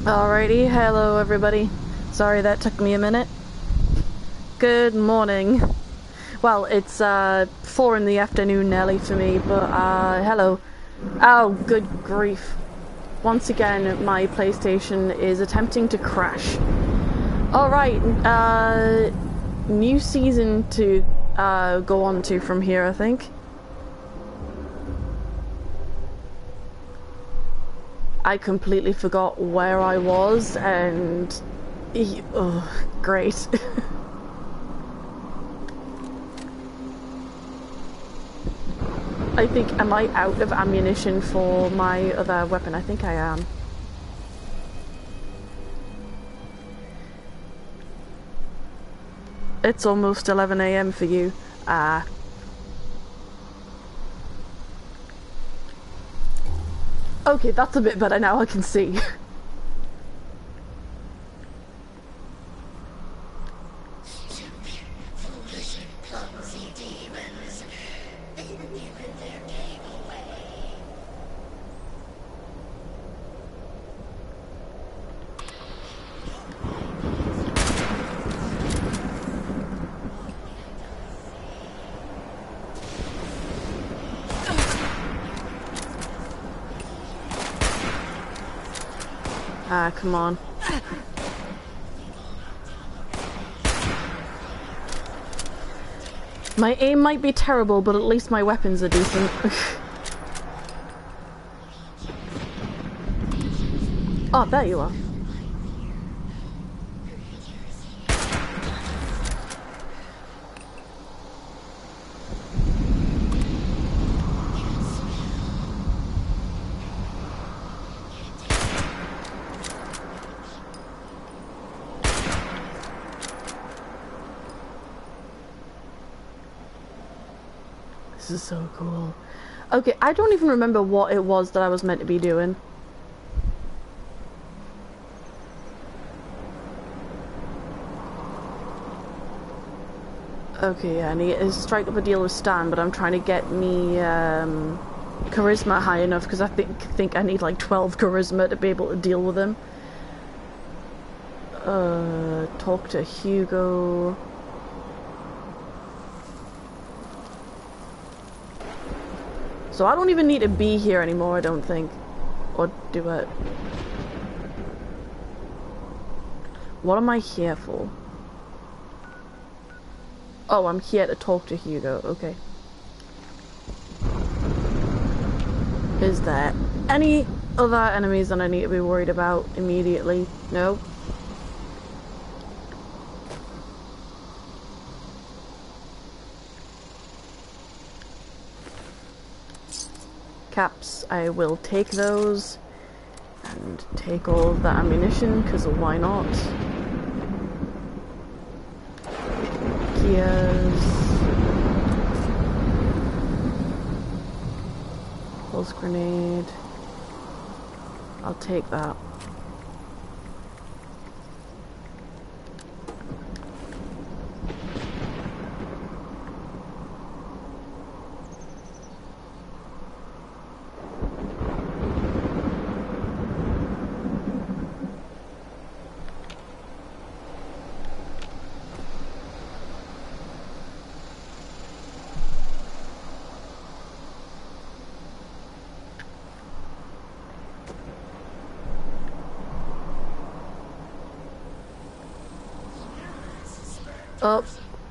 Alrighty, hello everybody. Sorry that took me a minute. Good morning. Well, it's 4 in the afternoon nearly for me, but hello. Oh, good grief. Once again, my PlayStation is attempting to crash. Alright, new season to go on to from here, I think. I completely forgot where I was, and... oh, great. I think, am I out of ammunition for my other weapon? I think I am. It's almost 11 AM for you. Okay, that's a bit better now, I can see. Come on. My aim might be terrible, but at least my weapons are decent. Oh, there you are. This is so cool. Okay, I don't even remember what it was that I was meant to be doing. Okay, yeah, I need to strike up a deal with Stan, but I'm trying to get me charisma high enough because I think I need like 12 charisma to be able to deal with him. Talk to Hugo. So I don't even need to be here anymore, I don't think. Or do it. What am I here for? Oh, I'm here to talk to Hugo, okay. Is there any other enemies that I need to be worried about immediately? No? Caps, I will take those and take all the ammunition, because why not? Gears, pulse grenade, I'll take that. Oh,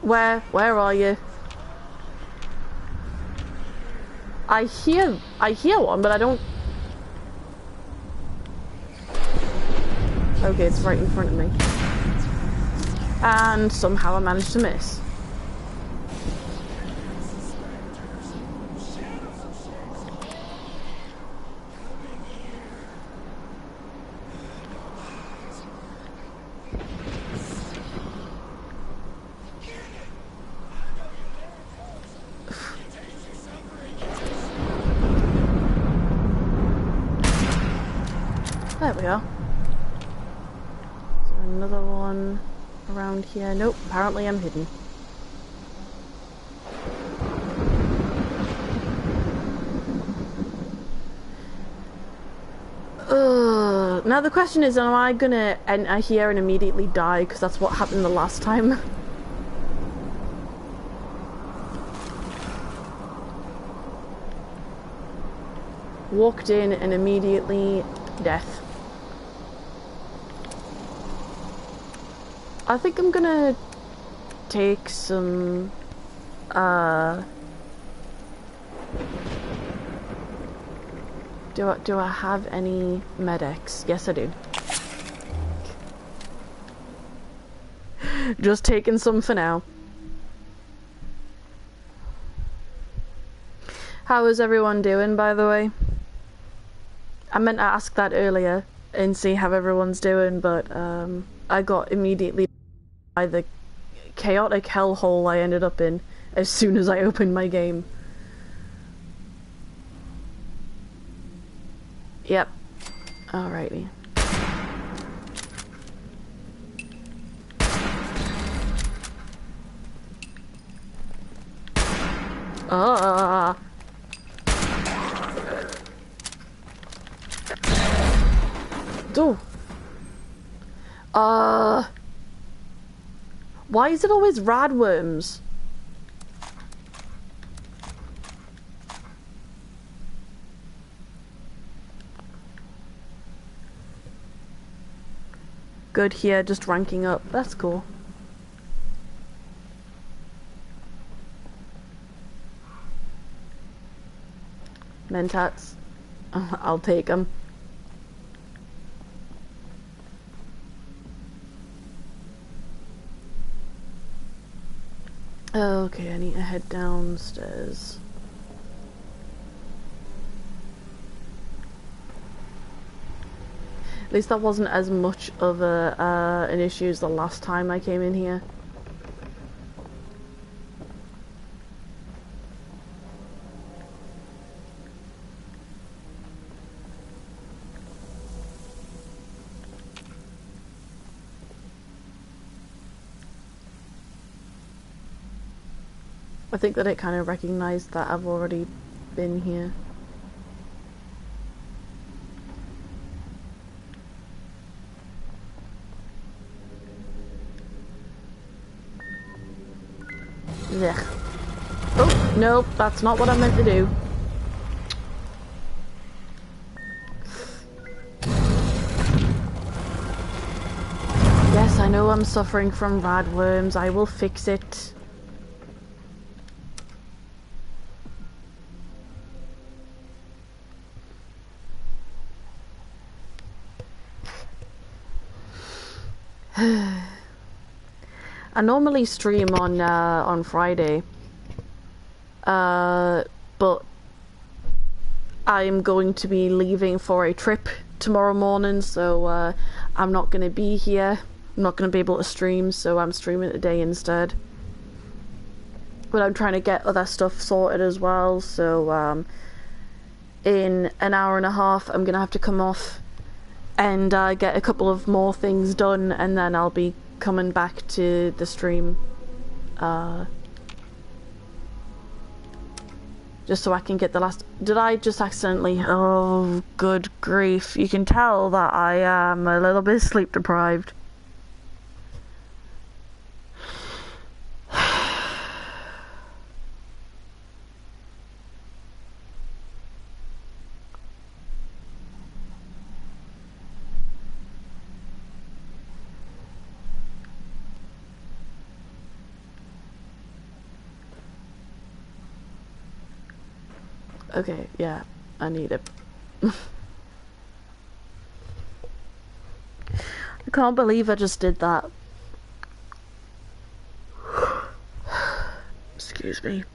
where are you? I hear one, but I don't... Okay, it's right in front of me. And somehow I managed to miss. There we are. Is there another one around here? Nope, apparently I'm hidden. Now the question is, am I gonna enter here and immediately die? Because that's what happened the last time. Walked in and immediately death. I think I'm gonna take some do I have any medics? Yes I do. Just taking some for now. How is everyone doing, by the way? I meant to ask that earlier and see how everyone's doing, but I got immediately by the chaotic hellhole I ended up in as soon as I opened my game. Yep. Alrighty. Oh. Why is it always radworms? Good here, just ranking up. That's cool. Mentats. I'll take them. Okay, I need to head downstairs. At least that wasn't as much of an issue as the last time I came in here. I think that it kind of recognized that I've already been here. Ugh. Oh, nope, that's not what I meant to do. Yes, I know I'm suffering from radworms. I will fix it. I normally stream on Friday, but I'm going to be leaving for a trip tomorrow morning, so I'm not going to be here. I'm not going to be able to stream, so I'm streaming today instead. But I'm trying to get other stuff sorted as well, so in an hour and a half I'm going to have to come off and get a couple of more things done, and then I'll be coming back to the stream just so I can get the last... Did I just accidentally... Oh, good grief. You can tell that I am a little bit sleep deprived. Okay, yeah, I need it. I can't believe I just did that. Excuse me.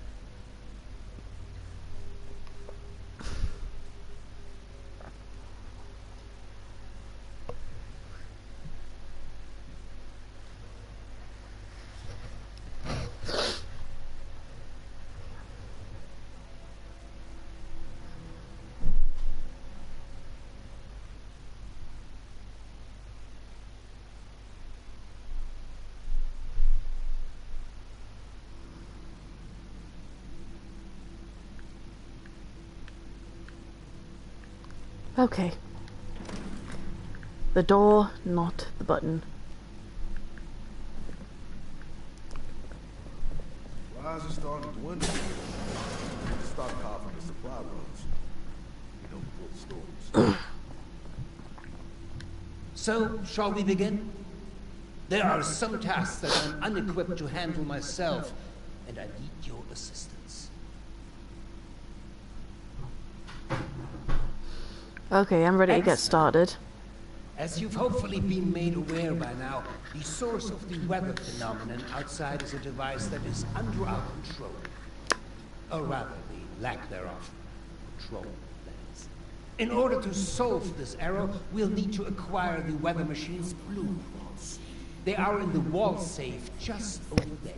Okay. The door, not the button. Supplies are starting to dwindle. Stockpile from the supply runs. You know, full stores. So, shall we begin? There are some tasks that I'm unequipped to handle myself, and I need your assistance. Okay, I'm ready to get started. As you've hopefully been made aware by now, the source of the weather phenomenon outside is a device that is under our control. Or rather, the lack thereof. Control, that is. In order to solve this error, we'll need to acquire the weather machine's blueprints. They are in the wall safe just over there.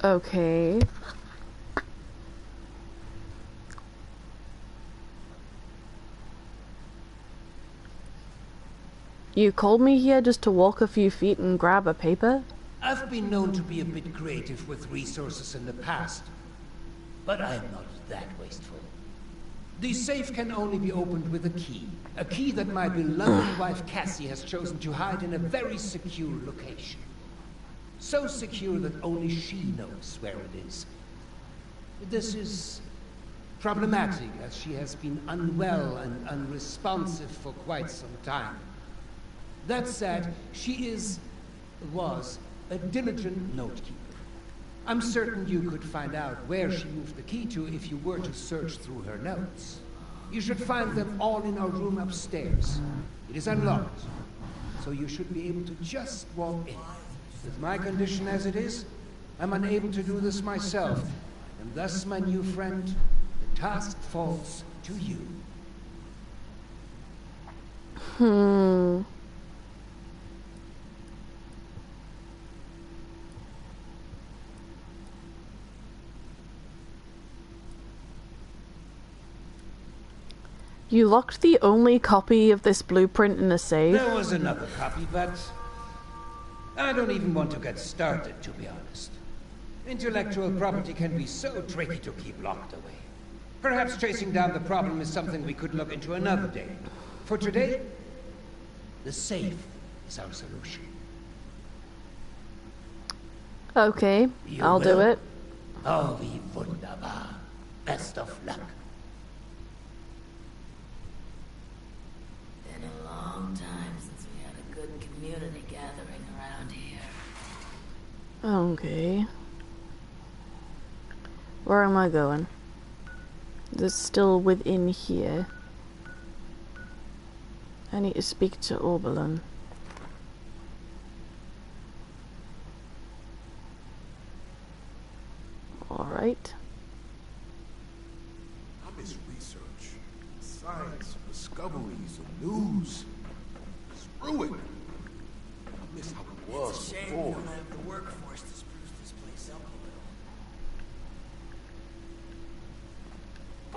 Okay. You called me here just to walk a few feet and grab a paper? I've been known to be a bit creative with resources in the past, but I'm not that wasteful. The safe can only be opened with a key that my beloved wife Cassie has chosen to hide in a very secure location. So secure that only she knows where it is. This is problematic, as she has been unwell and unresponsive for quite some time. That said, she was a diligent note-keeper. I'm certain you could find out where she moved the key to if you were to search through her notes. You should find them all in our room upstairs. It is unlocked, so you should be able to just walk in. With my condition as it is, I'm unable to do this myself, and thus, my new friend, the task falls to you. You locked the only copy of this blueprint in a safe? There was another copy, but I don't even want to get started, to be honest. Intellectual property can be so tricky to keep locked away. Perhaps tracing down the problem is something we could look into another day. For today, the safe is our solution. Okay, I'll do it. Oh, wie wunderbar. Best of luck. Been a long time since we had a good community gathering around here. Okay. Where am I going? This is still within here. I need to speak to Oberlin. Alright. I miss research, science, discoveries, and news. Screw it. I miss how it was It's a shame before. we don't have the workforce to spruce this place up a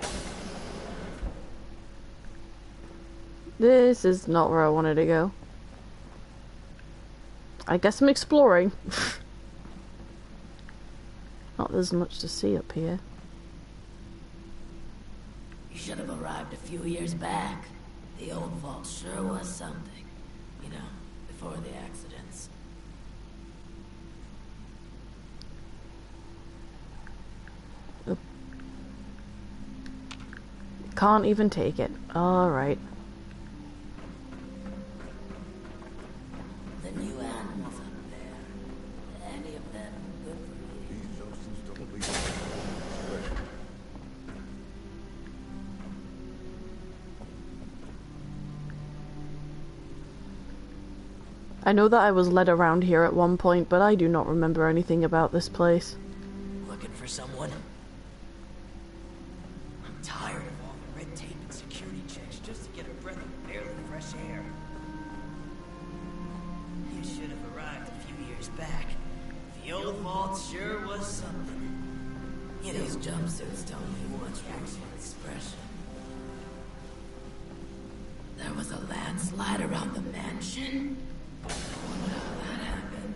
little. This is not where I wanted to go. I guess I'm exploring. Not there's much to see up here. You should have arrived a few years back. The old vault sure was something. You know, before the accidents. Can't even take it. Alright. The new animals up there. Any of them good for eating? These youngsters don't leave me. I know that I was led around here at one point, but I do not remember anything about this place. Looking for someone? I'm tired of all the red tape and security checks just to get a breath of barely fresh air. You should have arrived a few years back. The old vault sure was something. You know, these jumpsuits don't leave much room for expression. There was a landslide around the mansion. I wonder how that happened.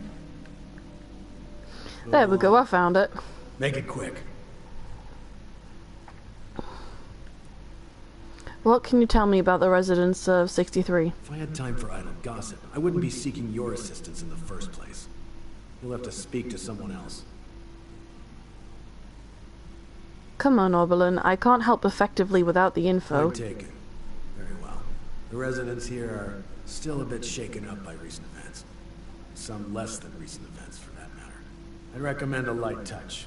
There we go, I found it. Make it quick. What can you tell me about the residents of 63? If I had time for idle gossip, I wouldn't be seeking your assistance in the first place. You'll have to speak to someone else. Come on, Oberlin. I can't help effectively without the info. Point taken. Very well. The residents here are still a bit shaken up by recent events. Some less than recent events, for that matter. I'd recommend a light touch.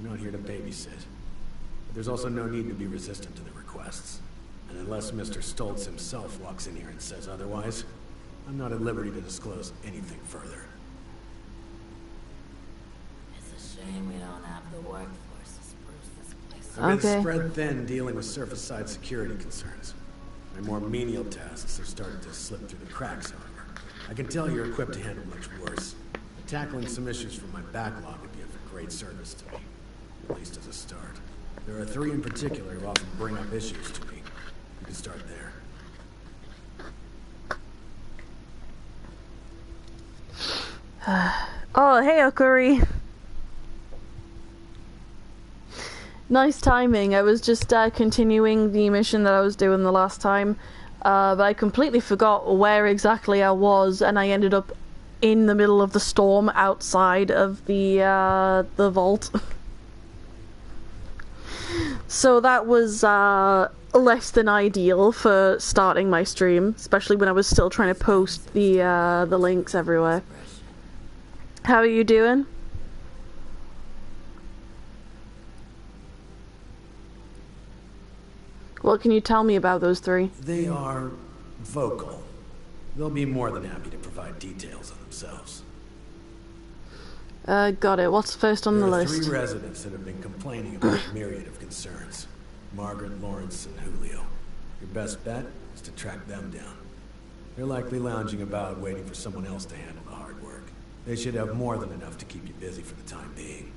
You're not here to babysit. But there's also no need to be resistant to the requests. And unless Mr. Stoltz himself walks in here and says otherwise, I'm not at liberty to disclose anything further. It's a shame we don't have the workforce to spruce this place up. I've been Okay. spread thin dealing with surface-side security concerns. My more menial tasks are starting to slip through the cracks, however. I can tell you're equipped to handle much worse. Tackling some issues from my backlog would be of great service to me, at least as a start. There are 3 in particular who often bring up issues to me. You can start there. Oh, hey, Okuri. Nice timing. I was just continuing the mission that I was doing the last time, but I completely forgot where exactly I was, and I ended up in the middle of the storm outside of the vault. So that was less than ideal for starting my stream, especially when I was still trying to post the links everywhere. How are you doing? What can you tell me about those 3? They are vocal. They'll be more than happy to provide details on themselves. Got it. What's first on the There are list? 3 residents that have been complaining about a myriad of concerns. Margaret, Lawrence, and Julio. Your best bet is to track them down. They're likely lounging about waiting for someone else to handle the hard work. They should have more than enough to keep you busy for the time being.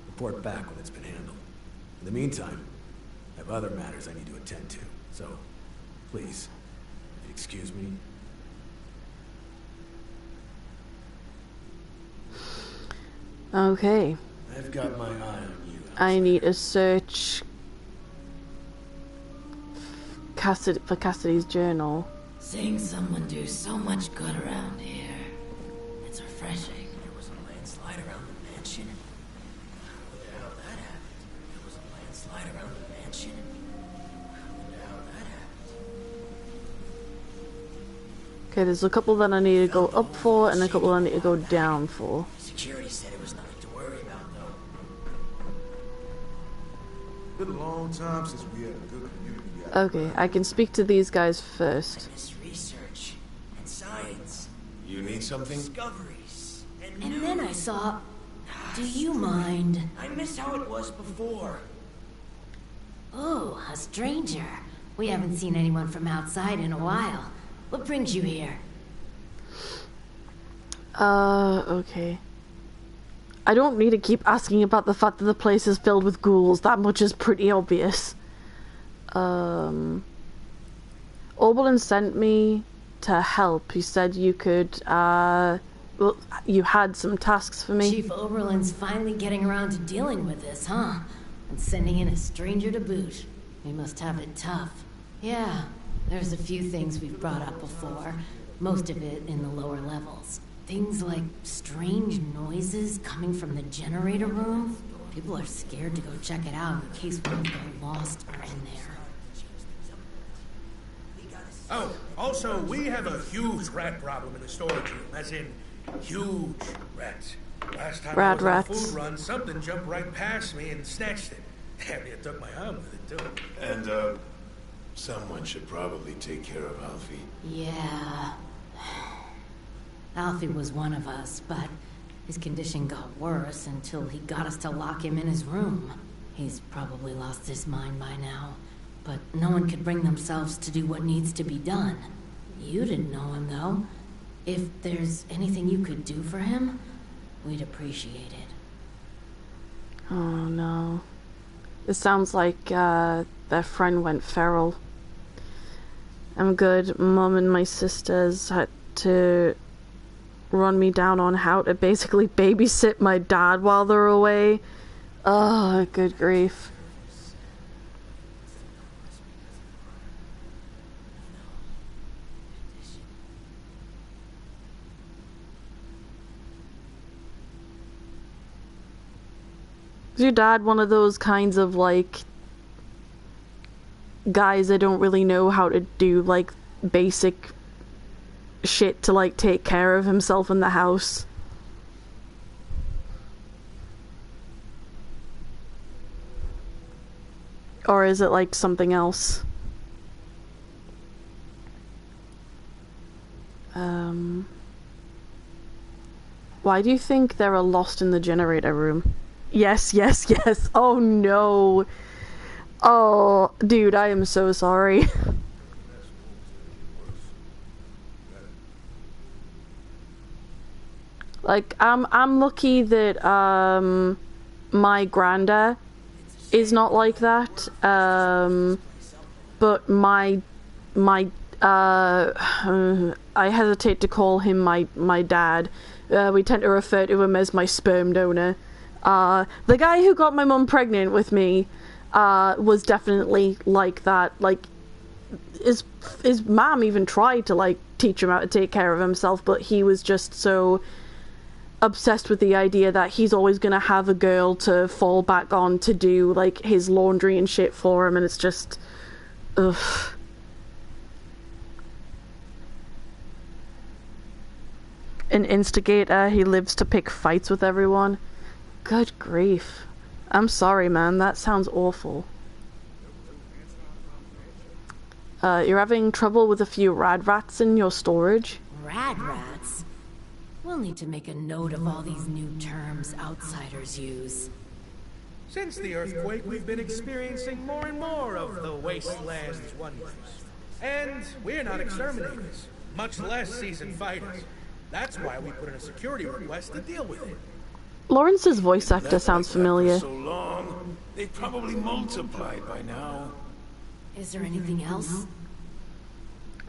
Report back when it's been handled. In the meantime, I have other matters I need to attend to. So, please, if you excuse me. Okay. I've got my eye on you. I need to search for Cassidy's journal. Seeing someone do so much good around here. It's refreshing. There was a landslide around the mansion. I wonder how that happened. There was a landslide around the mansion. I wonder how that happened. Okay, there's a couple that I need to go up for, and a couple I need to go down for. Security said it was nothing to worry about, though. Been a long time since we had a good community. Okay, I can speak to these guys first. Miss research and science, You need something? discoveries, and And then I saw... Do you mind? I miss how it was before. Oh, a stranger. We haven't seen anyone from outside in a while. What brings you here? Okay. I don't need to keep asking about the fact that the place is filled with ghouls. That much is pretty obvious. Oberlin sent me to help. He said you could, well, you had some tasks for me. Chief Oberlin's finally getting around to dealing with this, huh? And sending in a stranger to boot. We must have it tough. Yeah, there's a few things we've brought up before. Most of it in the lower levels. Things like strange noises coming from the generator room. People are scared to go check it out in case one of them lost are in there. Oh, also, we have a huge rat problem in the storage room, as in, huge rats. Last time I was on a Rats. food run, something jumped right past me and snatched it. Damn near took my arm with it, too. And, someone should probably take care of Alfie. Yeah. Alfie was one of us, but his condition got worse until he got us to lock him in his room. He's probably lost his mind by now, but no one could bring themselves to do what needs to be done. You didn't know him, though. If there's anything you could do for him, we'd appreciate it. Oh no. It sounds like their friend went feral. I'm good. Mom and my sisters had to run me down on how to basically babysit my dad while they're away. Oh, good grief. Is your dad one of those kinds of, like, guys that don't really know how to do, like, basic shit to, like, take care of himself in the house? Or is it, like, something else? Why do you think there are lost in the generator room? Yes, yes, yes. Oh no. Oh, dude, I am so sorry. Like, I'm lucky that, my granda is not like that. But my, I hesitate to call him my dad. We tend to refer to him as my sperm donor. The guy who got my mum pregnant with me, was definitely like that. Like, his mom even tried to, like, teach him how to take care of himself, but he was just so obsessed with the idea that he's always gonna have a girl to fall back on to do, like, his laundry and shit for him, and it's just... ugh. An instigator, he lives to pick fights with everyone. Good grief. I'm sorry, man, that sounds awful. You're having trouble with a few rad rats in your storage? Rad rats? We'll need to make a note of all these new terms outsiders use. Since the earthquake, we've been experiencing more and more of the wasteland's wonders. And we're not exterminators, much less seasoned fighters. That's why we put in a security request to deal with it. Lawrence's voice actor sounds familiar. So long, they probably multiplied by now. Is there anything else?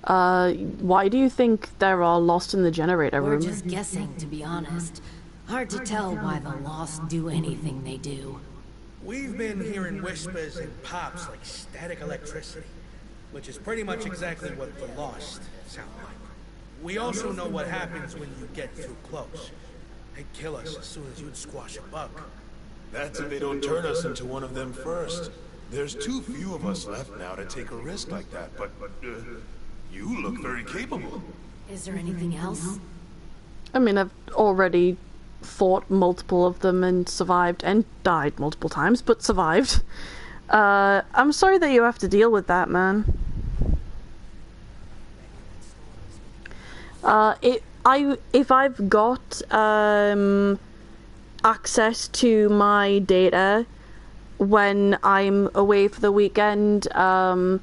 Why do you think they're all lost in the generator room? We're just guessing, to be honest. Hard to tell why the Lost do anything they do. We've been hearing whispers and pops like static electricity, which is pretty much exactly what the Lost sound like. We also know what happens when you get too close. They'd kill us as soon as you'd squash a bug. That's if they don't turn us into one of them first. There's too few of us left now to take a risk like that, but you look very capable. Is there anything else? I mean, I've already fought multiple of them and survived, and died multiple times, but survived. I'm sorry that you have to deal with that, man. If I've got access to my data when I'm away for the weekend, I'll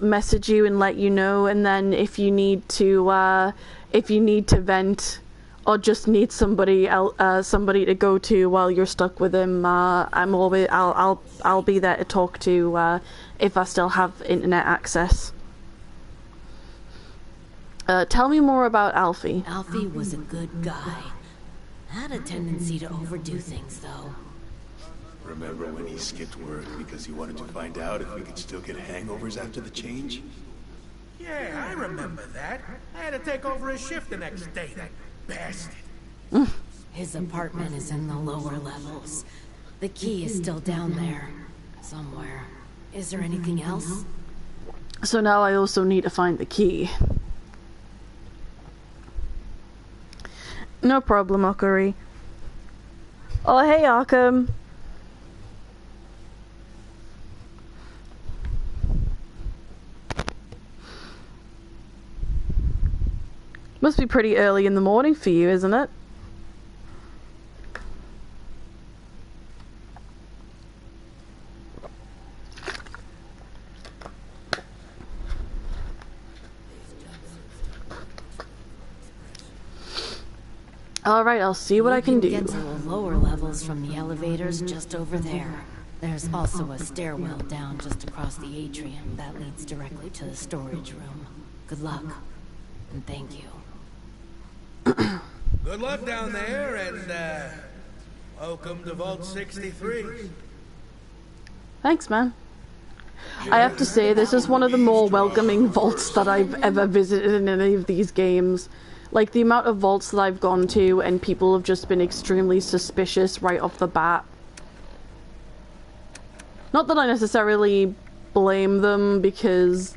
message you and let you know. And then if you need to vent or just need somebody to go to while you're stuck with him, I'll be there to talk to if I still have internet access. Tell me more about Alfie. Alfie was a good guy. Had a tendency to overdo things, though. Remember when he skipped work because he wanted to find out if we could still get hangovers after the change? Yeah, I remember that. I had to take over his shift the next day, that bastard. His apartment is in the lower levels. The key is still down there. Somewhere. Is there anything else? So now I also need to find the key. No problem, Okari. Oh, hey, Arkham. Must be pretty early in the morning for you, isn't it? Alright, I'll see what I can do. You can get to the lower levels from the elevators just over there. There's also a stairwell down just across the atrium that leads directly to the storage room. Good luck, and thank you. Good luck down there, and, welcome to Vault 63. Thanks, man. I have to say, this is one of the more welcoming vaults that I've ever visited in any of these games. Like, the amount of vaults that I've gone to and people have just been extremely suspicious right off the bat. Not that I necessarily blame them, because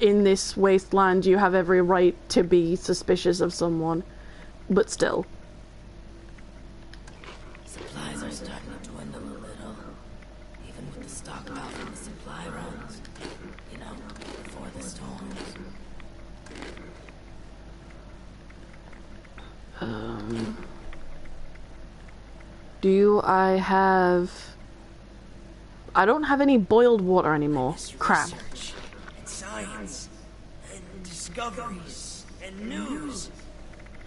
in this wasteland you have every right to be suspicious of someone. But still. Supplies are starting to dwindle a little. Even with the stockpile from the supply runs. You know, before the storms. Do I have... I don't have any boiled water anymore. Crap. Research and science and discoveries and news.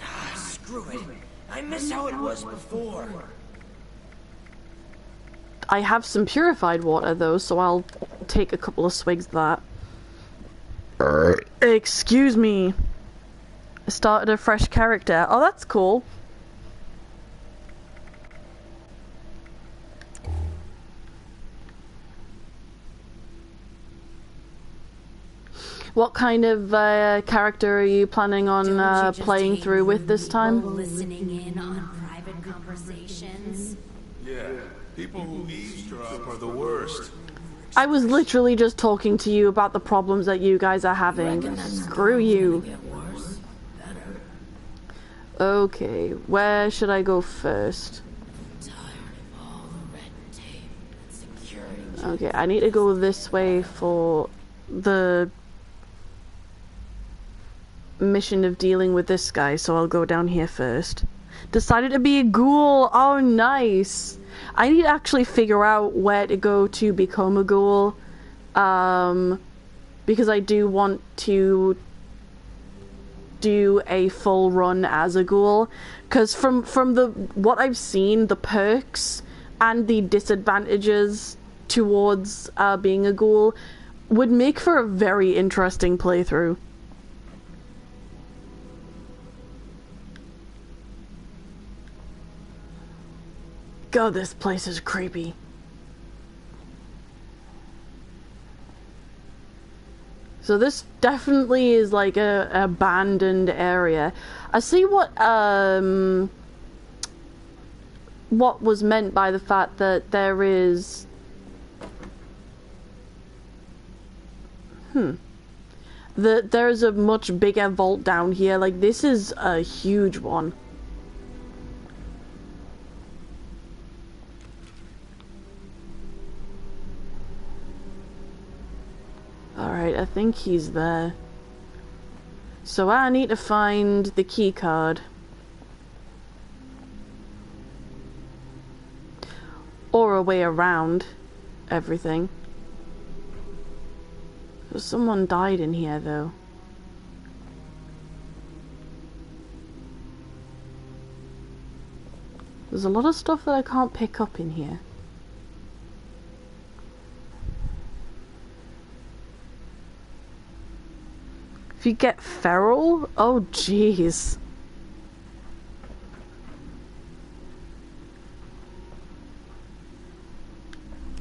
Ah, screw it. I miss how it was before. I have some purified water though, so I'll take a couple of swigs of that. Excuse me. I started a fresh character. Oh, that's cool. What kind of character are you planning on playing through with this time? Listening in on private conversations. Yeah, people who eavesdrop are the worst. I was literally just talking to you about the problems that you guys are having. Screw you. Okay, where should I go first? Okay, I need to go this way for the mission of dealing with this guy, so I'll go down here first. Decided to be a ghoul. Oh, nice. I need to actually figure out where to go to become a ghoul, because I do want to do a full run as a ghoul, because from what I've seen, the perks and the disadvantages towards being a ghoul would make for a very interesting playthrough. God, this place is creepy. So this definitely is like a abandoned area. I see what was meant by the fact that there is that there's a much bigger vault down here. Like, this is a huge one. Alright, I think he's there. So I need to find the key card. Or a way around everything. So someone died in here though. There's a lot of stuff that I can't pick up in here. If you get feral? Oh, jeez.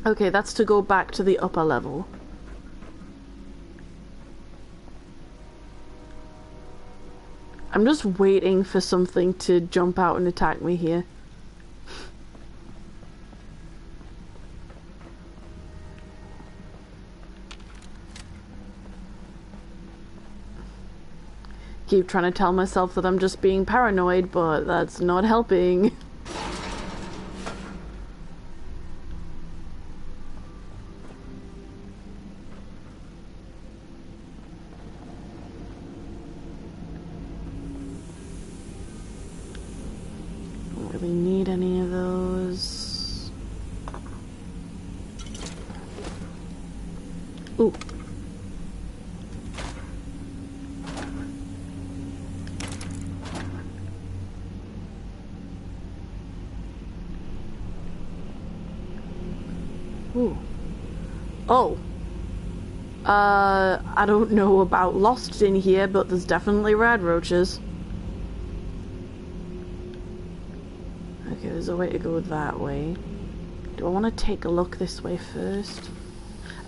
Okay, that's to go back to the upper level. I'm just waiting for something to jump out and attack me here. Keep trying to tell myself that I'm just being paranoid, but that's not helping. Don't really need any of those. Ooh. Ooh. Oh. I don't know about lost in here, but there's definitely rad roaches. Okay, there's a way to go that way. Do I want to take a look this way first?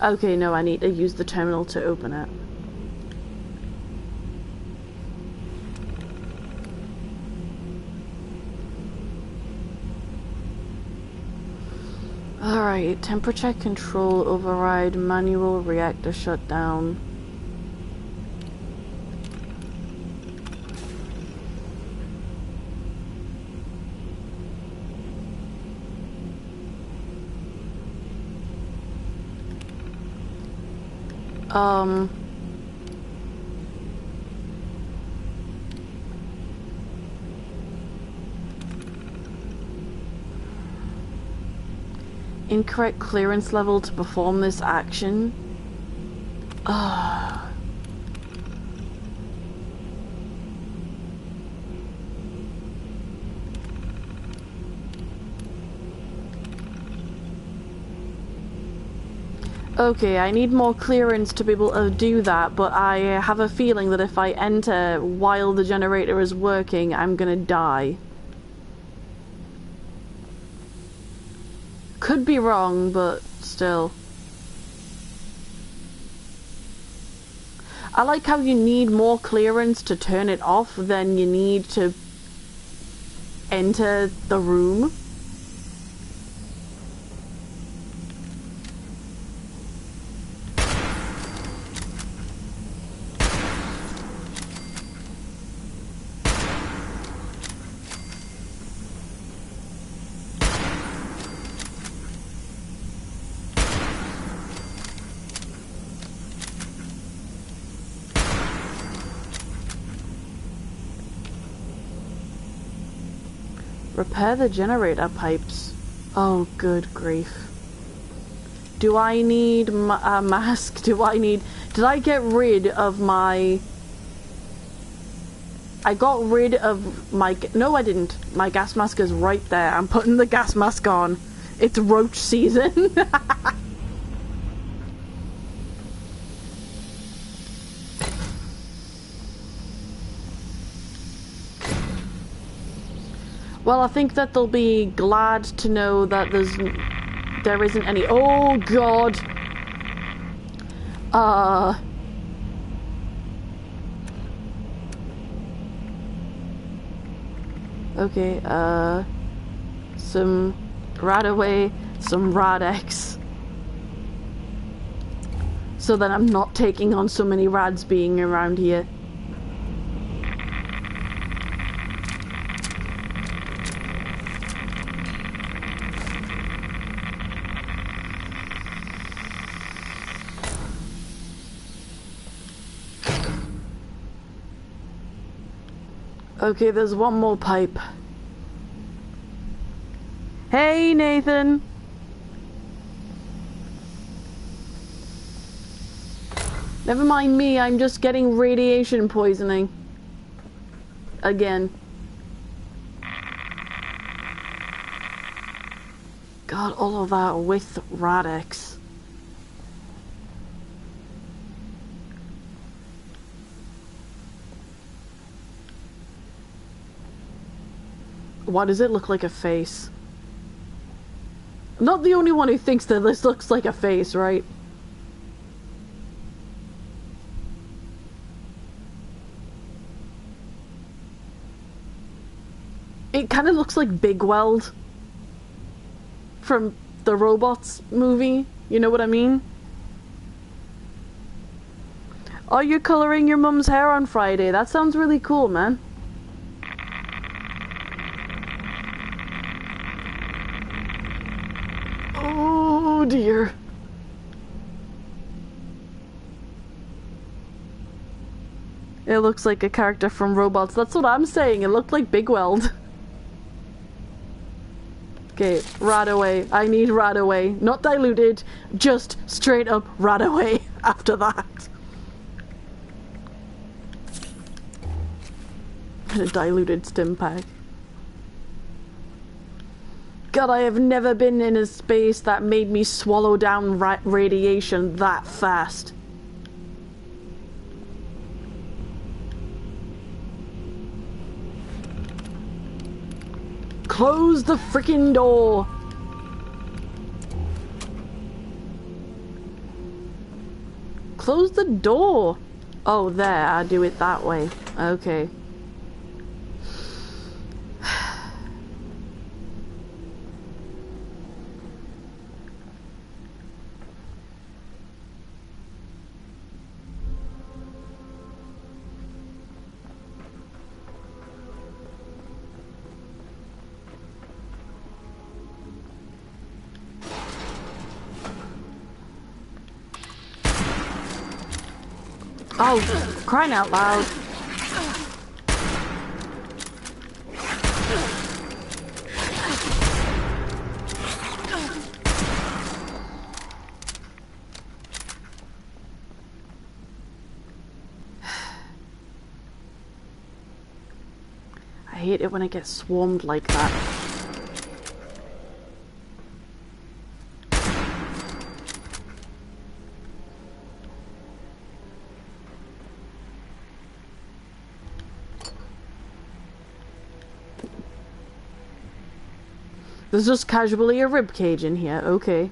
Okay, no, I need to use the terminal to open it. Alright, temperature control override, manual reactor shutdown. Incorrect clearance level to perform this action. Okay, I need more clearance to be able to do that, but I have a feeling that if I enter while the generator is working, I'm gonna die. Could be wrong, but still. I like how you need more clearance to turn it off than you need to enter the room. Repair the generator pipes. Oh, good grief. Do I need a mask? Did I get rid of my... I got rid of my... No, I didn't. My gas mask is right there. I'm putting the gas mask on. It's roach season. Well, I think that they'll be glad to know that there isn't any... Oh, God! Okay, some Radaway, some Radex. So that I'm not taking on so many Rads being around here. Okay, there's one more pipe. Hey, Nathan! Never mind me, I'm just getting radiation poisoning. Again. God, all of that with Radex. Why does it look like a face? I'm not the only one who thinks that this looks like a face, right? It kind of looks like Big Weld from the Robots movie. You know what I mean? Oh, you're coloring your mum's hair on Friday. That sounds really cool, man. Oh dear. It looks like a character from Robots. That's what I'm saying. It looked like Big Weld. Okay, Radaway. I need Radaway. Not diluted, just straight up Radaway after that. And a diluted stim pack. God, I have never been in a space that made me swallow down radiation that fast. Close the freaking door! Close the door! Oh, there, I do it that way. Okay. Oh, crying out loud. I hate it when I get swarmed like that. There's just casually a rib cage in here, okay.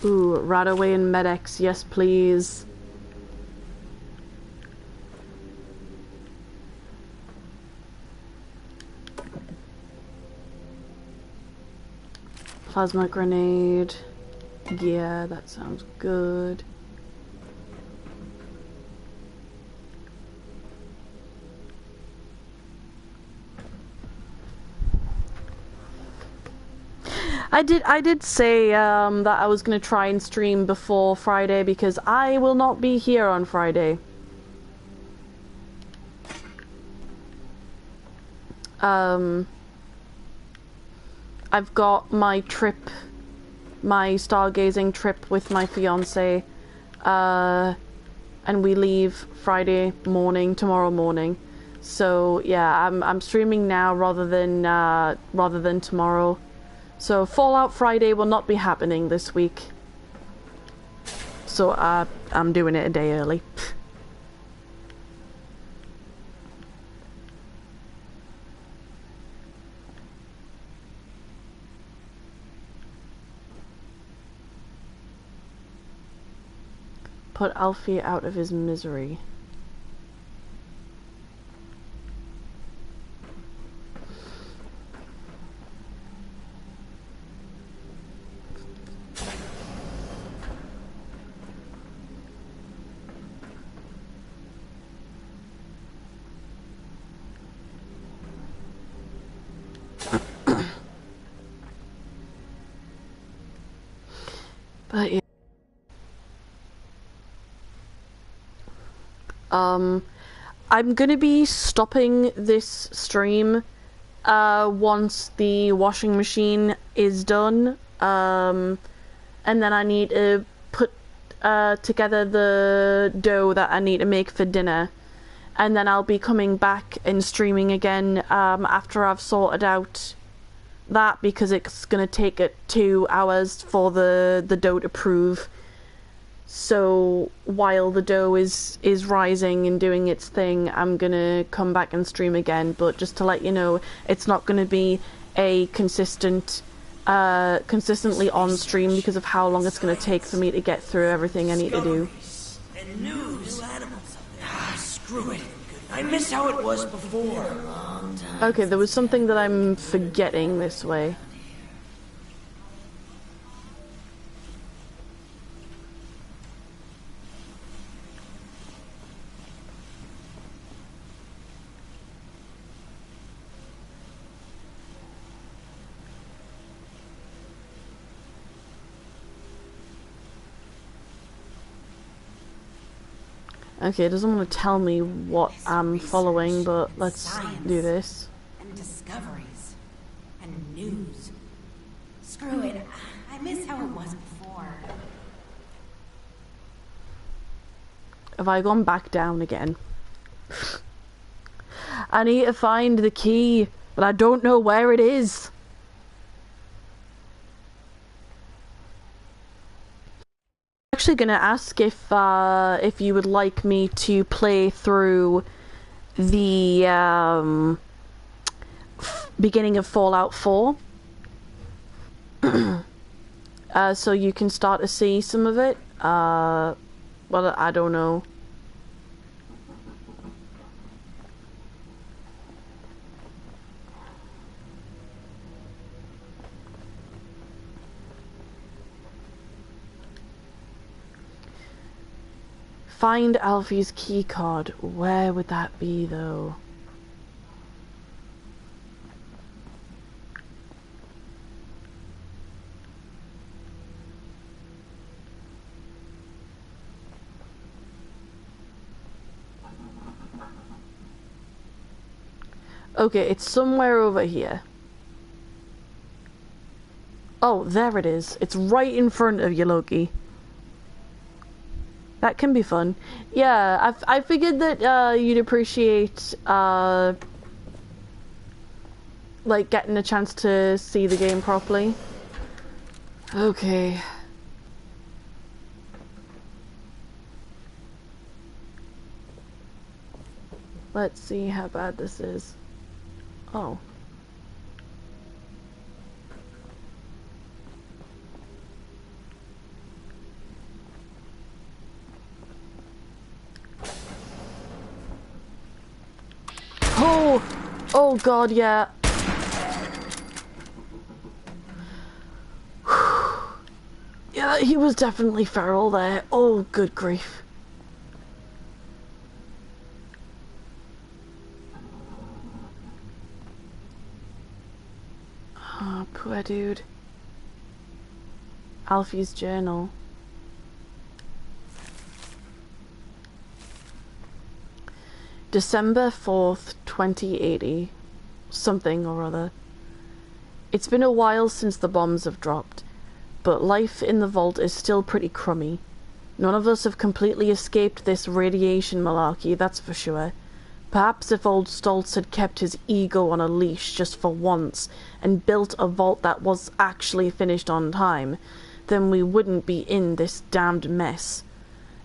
Ooh, Radaway and Medex, yes please. Plasma grenade. Yeah, that sounds good. I did say that I was gonna try and stream before Friday because I will not be here on Friday. I've got my trip, my stargazing trip with my fiance, and we leave Friday morning, tomorrow morning. So yeah, I'm streaming now rather than tomorrow. So Fallout Friday will not be happening this week. So I'm doing it a day early. Put Alfie out of his misery. But yeah. I'm gonna be stopping this stream once the washing machine is done, and then I need to put together the dough that I need to make for dinner, and then I'll be coming back and streaming again after I've sorted out that, because it's gonna take 2 hours for the dough to prove. So while the dough is rising and doing its thing, I'm gonna come back and stream again. But just to let you know, it's not gonna be a consistently on stream because of how long it's gonna take for me to get through everything I need to do. And news. Ah, screw it. I miss how it was before. Okay, there was something that I'm forgetting this way. Okay, it doesn't want to tell me what I'm following, but let's do this. And discoveries. And news. Screw it. I miss how it was before. Have I gone back down again? I need to find the key, but I don't know where it is. Actually gonna ask if you would like me to play through the beginning of Fallout 4 so you can start to see some of it. Well, I don't know. Find Alfie's keycard. Where would that be, though? Okay, it's somewhere over here. Oh, there it is. It's right in front of you, Loki. That can be fun. Yeah, I figured that you'd appreciate like getting a chance to see the game properly. Okay. Let's see how bad this is. Oh. Oh! Oh god, yeah. Yeah, he was definitely feral there. Oh, good grief. Oh, poor dude. Alfie's journal. December 4th, 2080. Something or other. It's been a while since the bombs have dropped, but life in the vault is still pretty crummy. None of us have completely escaped this radiation malarkey, that's for sure. Perhaps if old Stoltz had kept his ego on a leash just for once and built a vault that was actually finished on time, then we wouldn't be in this damned mess.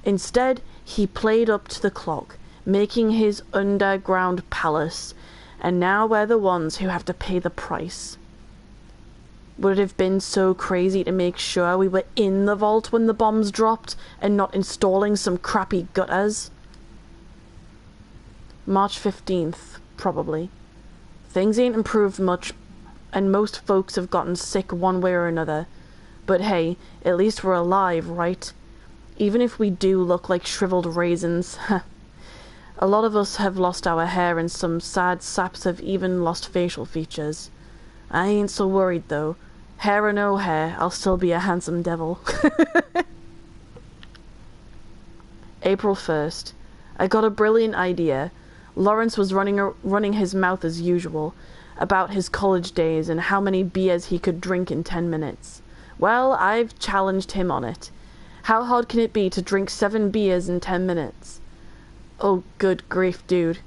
Instead, he played up to the clock, making his underground palace, and now we're the ones who have to pay the price. Would it have been so crazy to make sure we were in the vault when the bombs dropped and not installing some crappy gutters? March 15th, probably. Things ain't improved much, and most folks have gotten sick one way or another. But hey, at least we're alive, right? Even if we do look like shriveled raisins. A lot of us have lost our hair, and some sad saps have even lost facial features. I ain't so worried, though. Hair or no hair, I'll still be a handsome devil. April 1st. I got a brilliant idea. Lawrence was running his mouth as usual, about his college days and how many beers he could drink in 10 minutes. Well, I've challenged him on it. How hard can it be to drink 7 beers in 10 minutes? Oh, good grief, dude.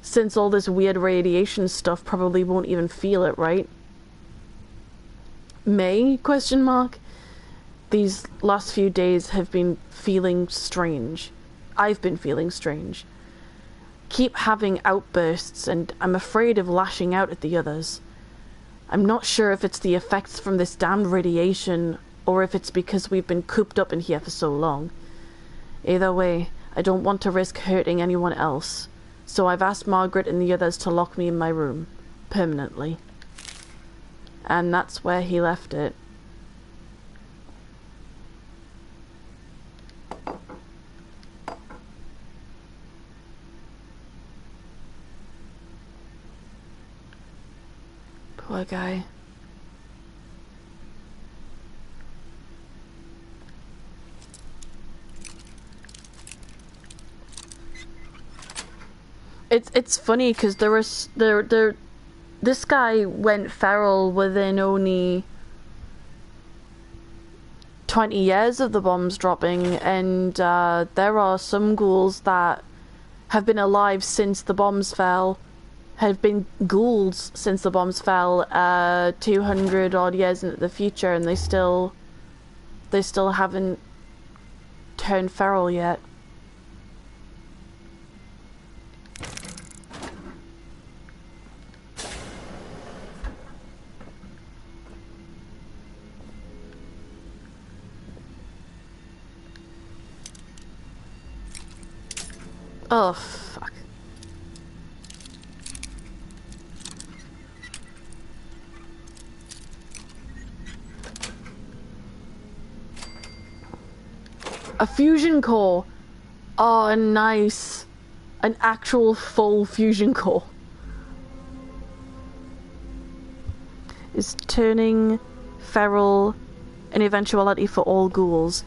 Since all this weird radiation stuff probably won't even feel it, right? May? Question mark. These last few days have been feeling strange. I've been feeling strange. Keep having outbursts, and I'm afraid of lashing out at the others. I'm not sure if it's the effects from this damned radiation, or if it's because we've been cooped up in here for so long. Either way, I don't want to risk hurting anyone else, so I've asked Margaret and the others to lock me in my room, permanently. And that's where he left it. Poor guy. It's funny because this guy went feral within only 20 years of the bombs dropping, and there are some ghouls that have been alive since the bombs fell, have been ghouls since the bombs fell 200 odd years into the future, and they still haven't turned feral yet. Oh, fuck. A fusion core. Oh, nice. An actual full fusion core. Is turning feral an eventuality for all ghouls?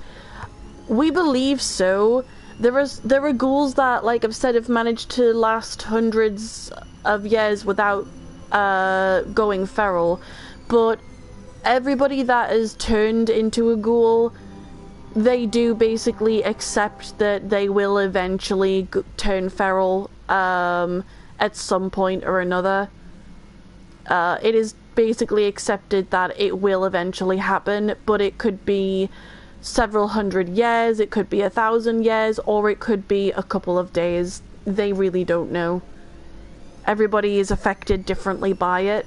We believe so. There are ghouls that, like I've said, have managed to last hundreds of years without going feral, but everybody that is turned into a ghoul, they do basically accept that they will eventually turn feral at some point or another. It is basically accepted that it will eventually happen, but it could be several hundred years, it could be 1,000 years, or it could be a couple of days. They really don't know. Everybody is affected differently by it.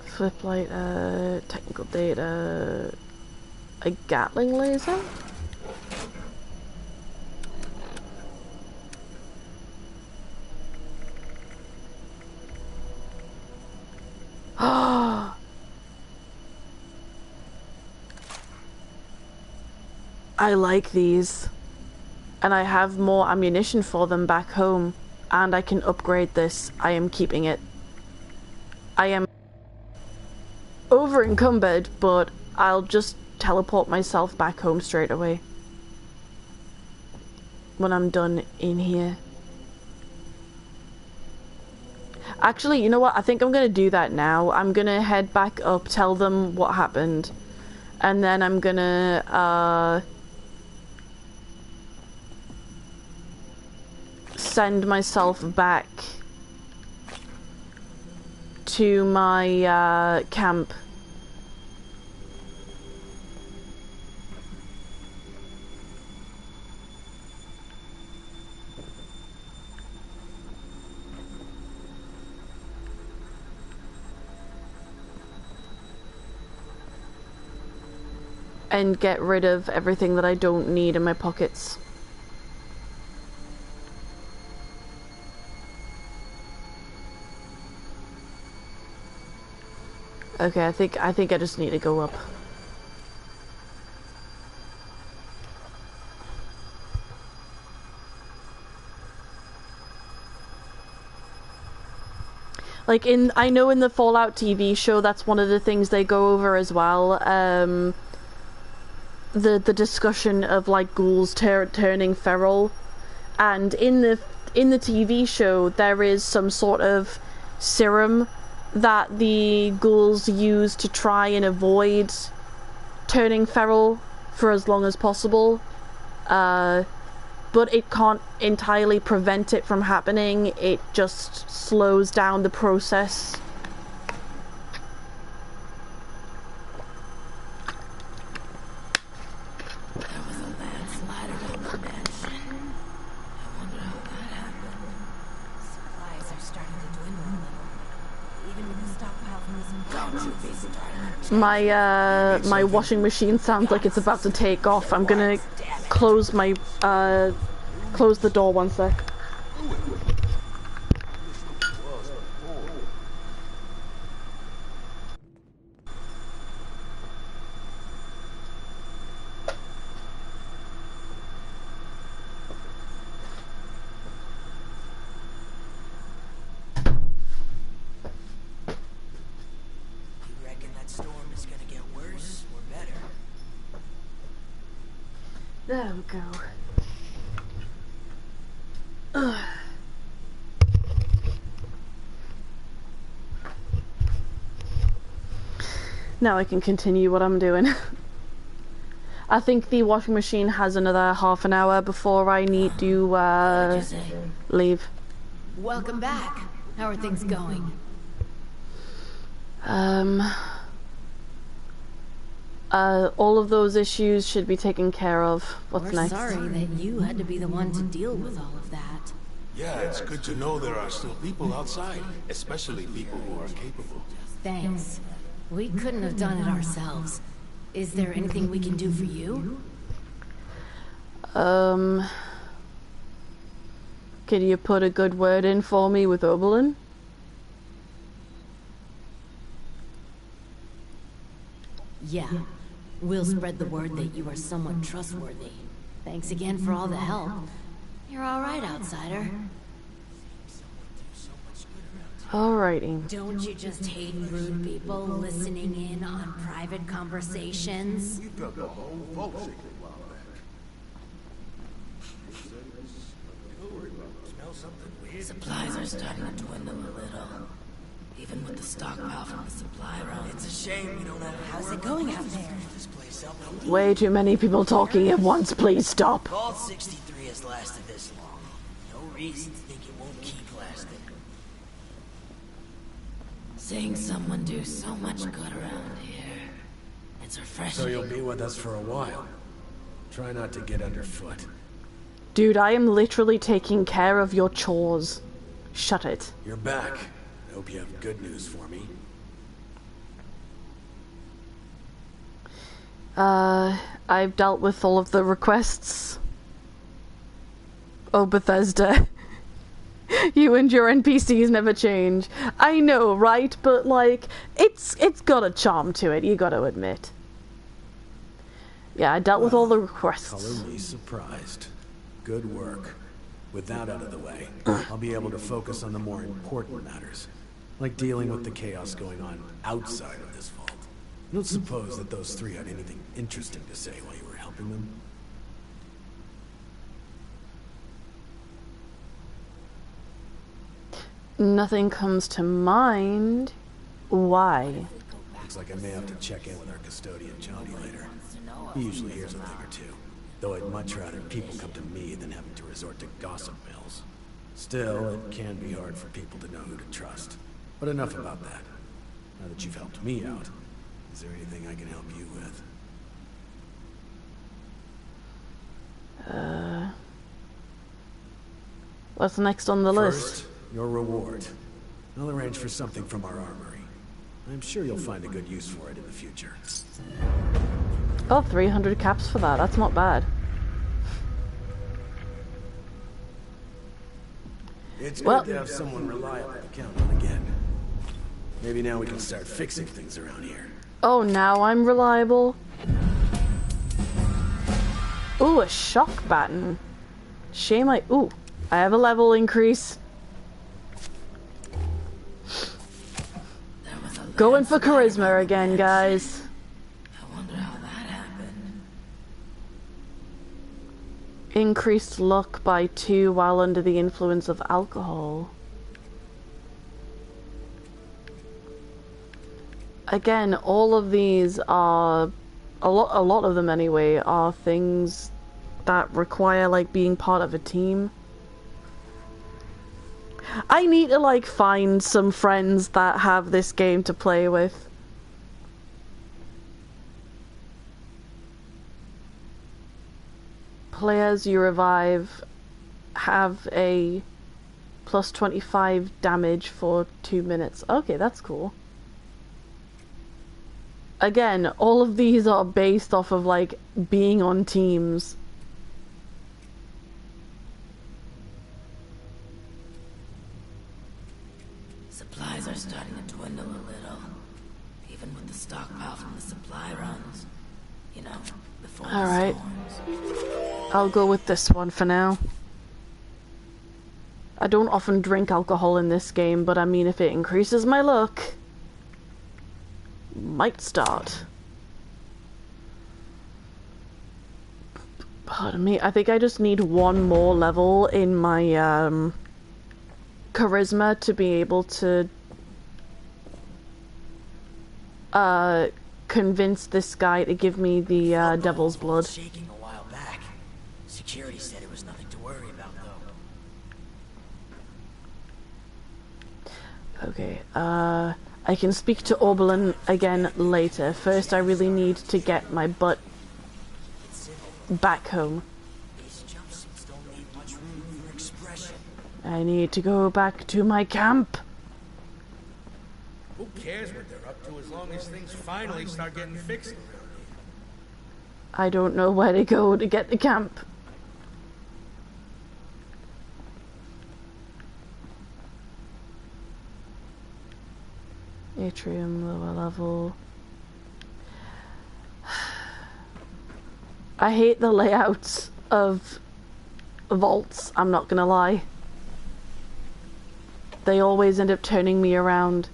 Flip light, technical data, a Gatling laser? I like these. And I have more ammunition for them back home. And I can upgrade this. I am keeping it. I am over encumbered, but I'll just teleport myself back home straight away. When I'm done in here. Actually, you know what? I think I'm gonna do that now. I'm gonna head back up, tell them what happened. And then I'm gonna, send myself back to my camp. And get rid of everything that I don't need in my pockets. Okay, I think I just need to go up. Like I know in the Fallout TV show, that's one of the things they go over as well. The discussion of like ghouls turning feral, and in the TV show there is some sort of serum that the ghouls use to try and avoid turning feral for as long as possible, but it can't entirely prevent it from happening. It just slows down the process. There was a landslide around the mansion. I wonder how that happened. Supplies are starting to dwindle a little. Even with the stockpile from this don't you be starting to My washing machine sounds like it's about to take off. I'm gonna close my close the door one sec. There we go. Ugh. Now I can continue what I'm doing. I think the washing machine has another half an hour before I need to leave. Welcome back. How are things going? All of those issues should be taken care of. What's We're next? sorry that you had to be the one to deal with all of that. Yeah, it's good to know there are still people outside, especially people who are capable. Thanks. We couldn't have done it ourselves. Is there anything we can do for you? Could you put a good word in for me with Oberlin? Yeah. We'll spread the word that you are somewhat trustworthy. Thanks again for all the help. You're all right, outsider. Alrighty. Don't you just hate rude people listening in on private conversations? We took a whole folksy a while back. Smell something weird? Supplies are starting to dwindle a little. Even with the stockpile from the supply run. It's a shame we don't have a How's it going out there? this place up. Way too many people talking at once, please stop. Vault 63 has lasted this long. No reason to think it won't keep lasting. Seeing someone do so much good around here. It's refreshing. So you'll be with us for a while. Try not to get underfoot. Dude, I am literally taking care of your chores. Shut it. You're back. I hope you have good news for me. I've dealt with all of the requests. Oh, Bethesda. You and your NPCs never change. I know, right? But, like, it's got a charm to it, you gotta admit. Yeah, I dealt with all the requests. Color me surprised. Good work. With that out of the way, I'll be able to focus on the more important matters, like dealing with the chaos going on outside of this vault. I don't suppose that those three had anything interesting to say while you were helping them? Nothing comes to mind. Why? Looks like I may have to check in with our custodian, Johnny, later. He usually hears a thing or two, though I'd much rather people come to me than having to resort to gossip mills. Still, it can be hard for people to know who to trust. But enough about that. Now that you've helped me out, is there anything I can help you with? What's next on the list? First, your reward. I'll arrange for something from our armory. I'm sure you'll find a good use for it in the future. Oh, 300 caps for that. That's not bad. It's Well- good to have someone reliable to count on again. Maybe now we can start fixing things around here. Oh, now I'm reliable. Ooh, a shock baton. Shame I... Ooh, I have a level increase. Going for charisma again, guys. I wonder how that happened. Increased luck by 2 while under the influence of alcohol. Again, all of these are... A lot of them anyway, are things that require, like, being part of a team. I need to, like, find some friends that have this game to play with. Players you revive have a plus 25 damage for 2 minutes. Okay, that's cool. Again, all of these are based off of, like, being on teams. Supplies are starting to dwindle a little. Even with the stockpile from the supply runs. You know, before the Alright. storms. I'll go with this one for now. I don't often drink alcohol in this game, but I mean, if it increases my luck, might start. Pardon me, I think I just need one more level in my charisma to be able to convince this guy to give me the devil's blood. Shaking a while back. Security said it was nothing to worry about, though. Okay, I can speak to Oberlin again later. First, I really need to get my butt back home. These jumpsuits don't leave much room for expression. I need to go back to my camp. Who cares what they're up to as long as things finally start getting fixed around here? I don't know where to go to get to camp. Atrium, lower level. I hate the layouts of vaults, I'm not gonna lie. They always end up turning me around.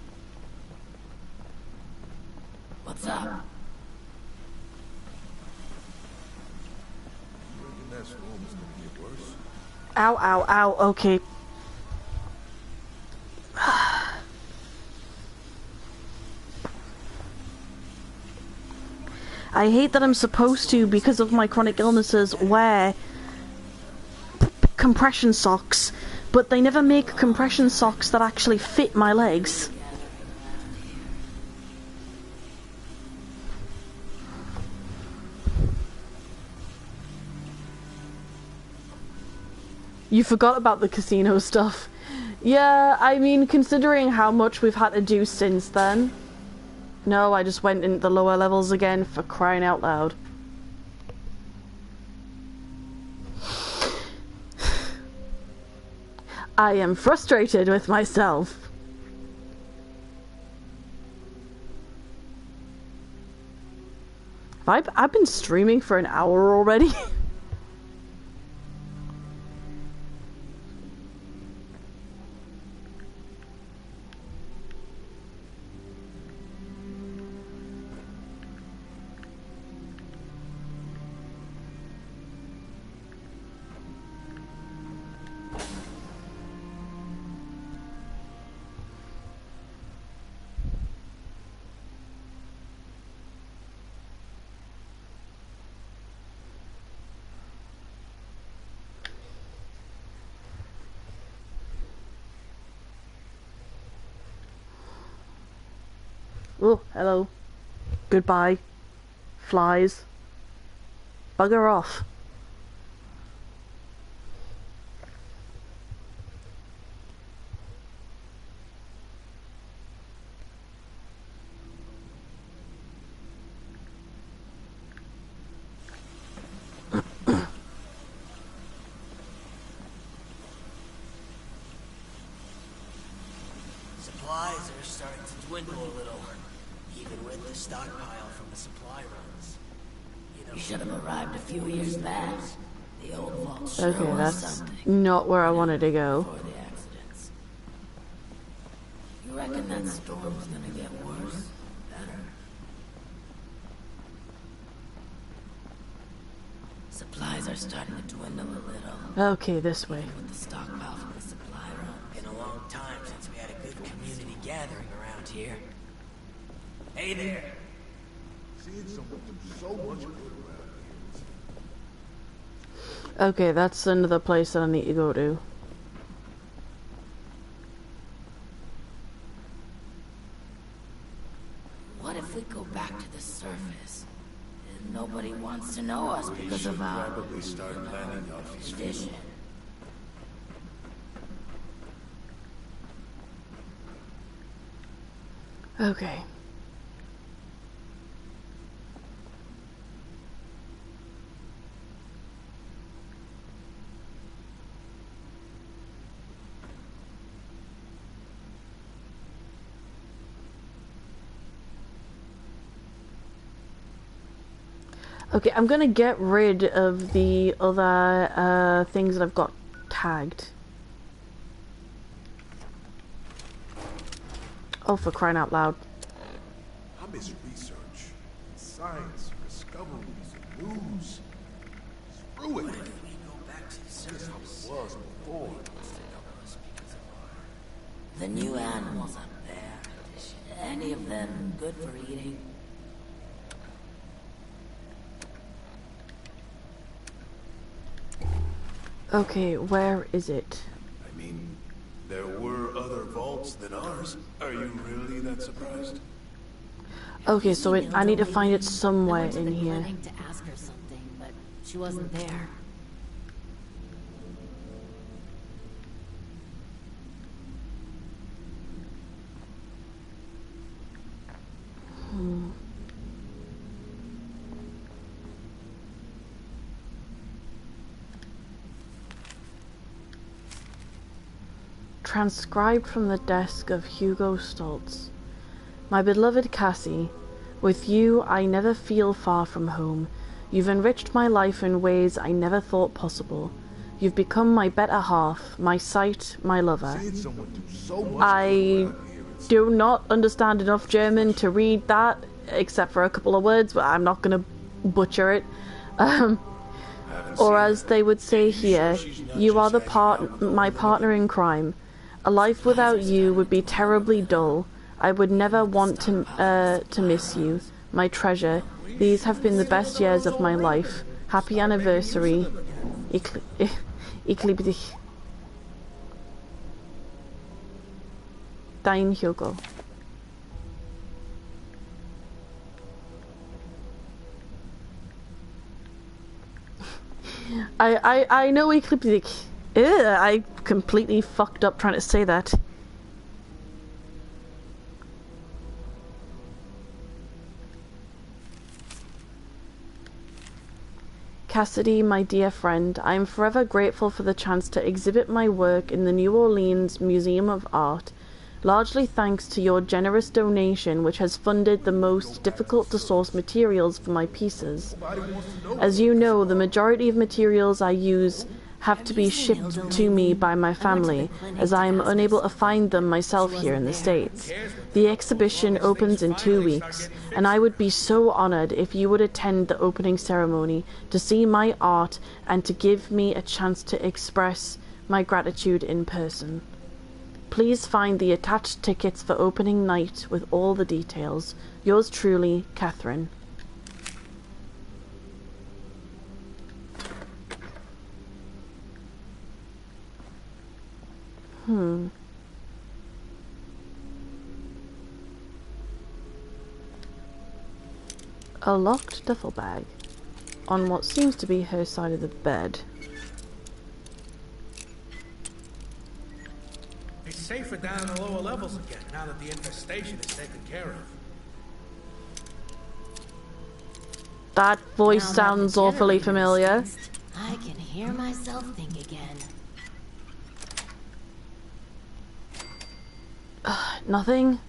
What's up? Ow, ow, ow, okay. I hate that I'm supposed to, because of my chronic illnesses, wear compression socks, but they never make compression socks that actually fit my legs. You forgot about the casino stuff. Yeah, I mean, considering how much we've had to do since then. No, I just went into the lower levels again, for crying out loud. I am frustrated with myself. I've been streaming for an hour already. Oh, hello. Goodbye. Flies. Bugger off. Supplies are starting to dwindle a little, even with the stockpile from the supply runs. You should have arrived a few years back. The old vault sure Okay, was that's something not where I wanted to go. before the accidents. You reckon that storm's gonna get worse? Better? Supplies are starting to dwindle a little. Okay, this way. With the stockpile from the supply run. Been a long time since we had a good community gathering around here. Hey there! Seeing someone do so much good around Okay, that's another place that I need to go to. What if we go back to the surface? Nobody wants to know us because of our probably start planning out these vision. Okay. Okay, I'm gonna get rid of the other things that I've got tagged. Oh, for crying out loud. I miss research, science, discoveries, and news. Screw it. What if we go back to the That's how surface? it was before. The new animals up there. Any of them good for eating? Okay, where is it? I mean, there were other vaults than ours. Are you really that surprised? Okay, so I need to find it somewhere I went to in the here. clinic to ask her something, but she wasn't there. Transcribed from the desk of Hugo Stoltz. My beloved Cassie, with you I never feel far from home. You've enriched my life in ways I never thought possible. You've become my better half, my sight, my lover. Seeing someone do so much I good around here, it's do not understand enough German to read that, except for a couple of words, but I'm not going to butcher it. Or as they would say here, you are my partner in crime. A life without you would be terribly dull. I would never want to miss you, my treasure. These have been the best years of my life. Happy anniversary. Ich liebe dich. Dein Hugo. I know ich liebe dich. I completely fucked up trying to say that. Cassidy, my dear friend, I am forever grateful for the chance to exhibit my work in the New Orleans Museum of Art, largely thanks to your generous donation which has funded the most difficult to source materials for my pieces. As you know, the majority of materials I use have to be shipped to me by my family, as I am unable to find them myself here in the States. The exhibition opens in 2 weeks, and I would be so honored if you would attend the opening ceremony to see my art and to give me a chance to express my gratitude in person. Please find the attached tickets for opening night with all the details. Yours truly, Catherine. A locked duffel bag on what seems to be her side of the bed. It's safer down in the lower levels again, now that the infestation is taken care of. That voice Now that sounds the awfully generator is familiar. fixed, I can hear myself think again. Nothing?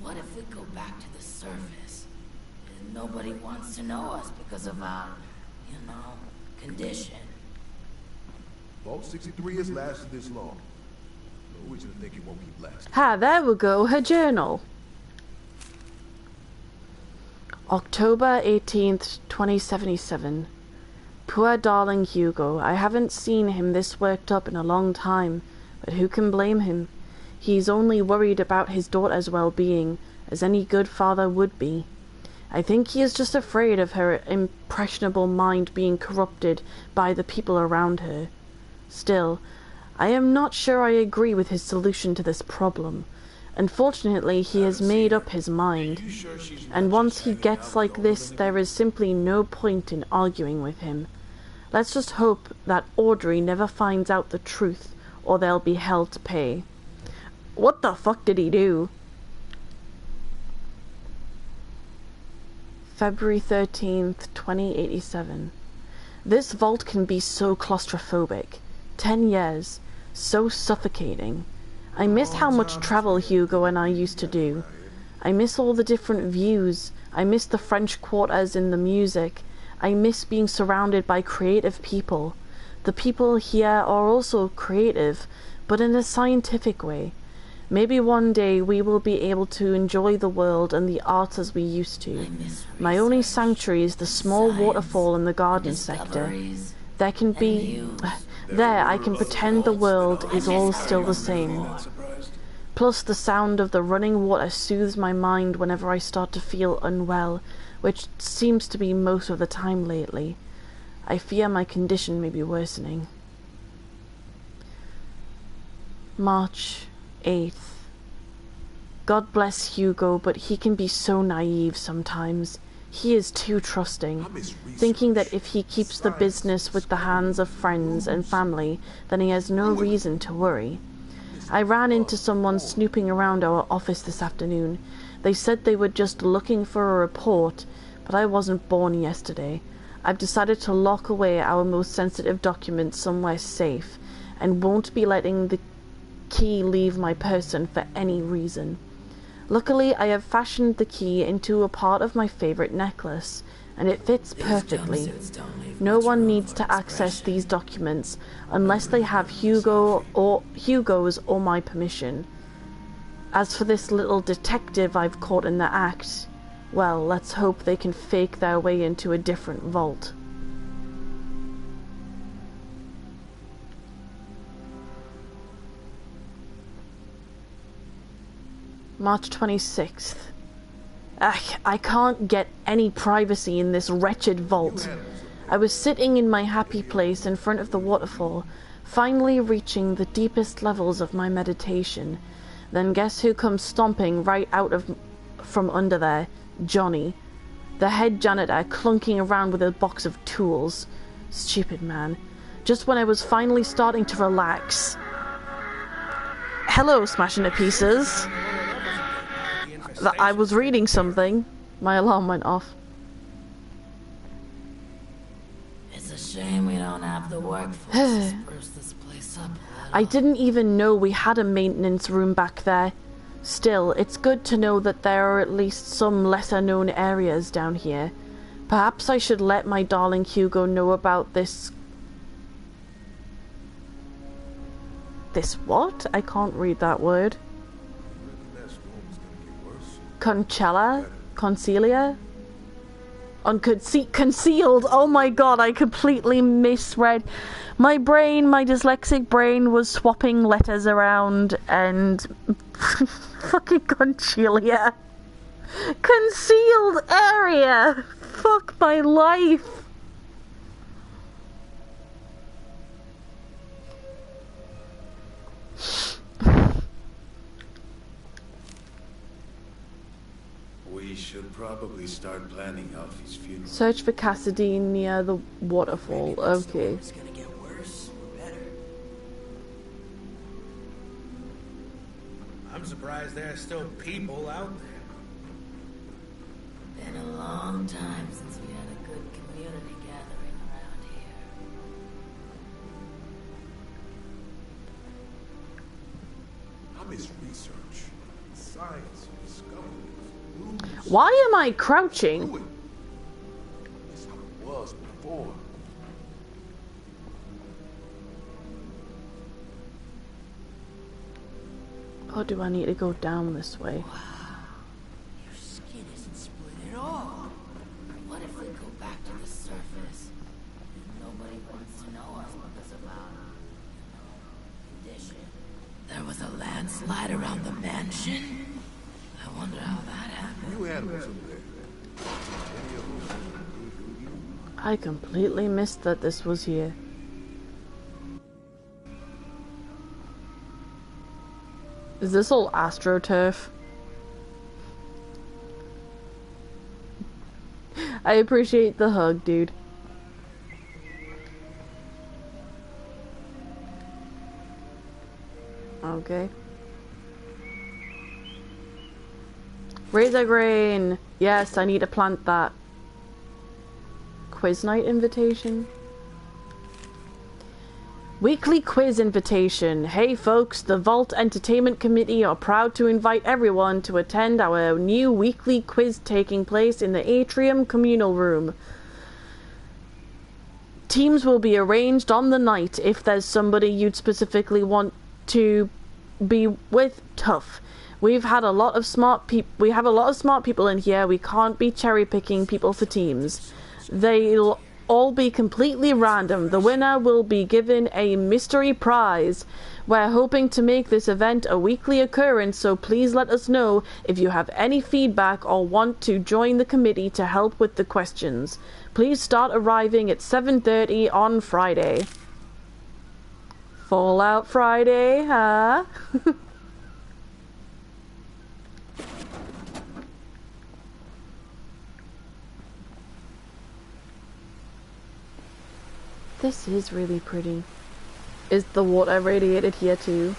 What if we go back to the surface? And nobody wants to know us because of our, condition. Vault 63 has lasted this long. No reason to think it won't keep lasting. Ha, there we go, her journal. October 18th, 2077. Poor darling Hugo. I haven't seen him this worked up in a long time, but who can blame him? He's only worried about his daughter's well-being, as any good father would be. I think he is just afraid of her impressionable mind being corrupted by the people around her. Still, I am not sure I agree with his solution to this problem. Unfortunately, he has made up his mind, and once he gets like this, there is simply no point in arguing with him. Let's just hope that Audrey never finds out the truth, or there'll be hell to pay. What the fuck did he do? February 13th, 2087. This vault can be so claustrophobic. 10 years. So suffocating. I miss how much travel Hugo and I used to do. I miss all the different views. I miss the French quarters and the music. I miss being surrounded by creative people. The people here are also creative, but in a scientific way. Maybe one day we will be able to enjoy the world and the arts as we used to. My only sanctuary is the small waterfall in the garden sector. There can be... There I can pretend the world is all still the same. Plus the sound of the running water soothes my mind whenever I start to feel unwell, which seems to be most of the time lately. I fear my condition may be worsening. March 8th. God bless Hugo, but he can be so naive sometimes. He is too trusting, thinking that if he keeps the business with the hands of friends and family, then he has no reason to worry. I ran into someone snooping around our office this afternoon. They said they were just looking for a report, but I wasn't born yesterday. I've decided to lock away our most sensitive documents somewhere safe, and won't be letting the key leave my person for any reason. Luckily, I have fashioned the key into a part of my favorite necklace, and it fits perfectly. No one needs to access these documents unless they have Hugo's or my permission. As for this little detective I've caught in the act, well, let's hope they can fake their way into a different vault. March 26th. I can't get any privacy in this wretched vault. I was sitting in my happy place in front of the waterfall, finally reaching the deepest levels of my meditation. Then guess who comes stomping right from under there? Johnny, the head janitor, clunking around with a box of tools. Stupid man. Just when I was finally starting to relax. Hello, smashing to pieces. I was reading something. My alarm went off. It's a shame we don't have the workforce to spruce this place up. I didn't even know we had a maintenance room back there. Still, it's good to know that there are at least some lesser-known areas down here. Perhaps I should let my darling Hugo know about this... This what? I can't read that word. Concealia? Concealed! Oh my god, I completely misread. My dyslexic brain was swapping letters around and... fucking Concealia. Concealed area! Fuck my life! We should probably start planning Alfie's funeral. Search for Cassidy near the waterfall. Okay. It's gonna get worse or better. I'm surprised there are still people out there. Been a long time since we had a good community gathering around here. I miss research, science, discoveries. Why am I crouching? It's how it was before. Or do I need to go down this way? Your skin isn't split at all. What if we go back to the surface? Nobody wants to know us because of our, condition. There was a landslide around the mansion. I wonder how that happened. You animals up there. I completely missed that this was here. Is this all AstroTurf? I appreciate the hug, dude. Okay. Razor grain! Yes, I need to plant that. Quiz night invitation? Weekly quiz invitation. Hey folks, the Vault Entertainment Committee are proud to invite everyone to attend our new weekly quiz taking place in the Atrium Communal Room. Teams will be arranged on the night. If there's somebody you'd specifically want to be with, tough. We have a lot of smart people in here. We can't be cherry picking people for teams. They'll all be completely random. The winner will be given a mystery prize. We're hoping to make this event a weekly occurrence, so please let us know if you have any feedback or want to join the committee to help with the questions. Please start arriving at 7:30 on Friday. Fallout Friday, huh? This is really pretty. Is the water radiated here too?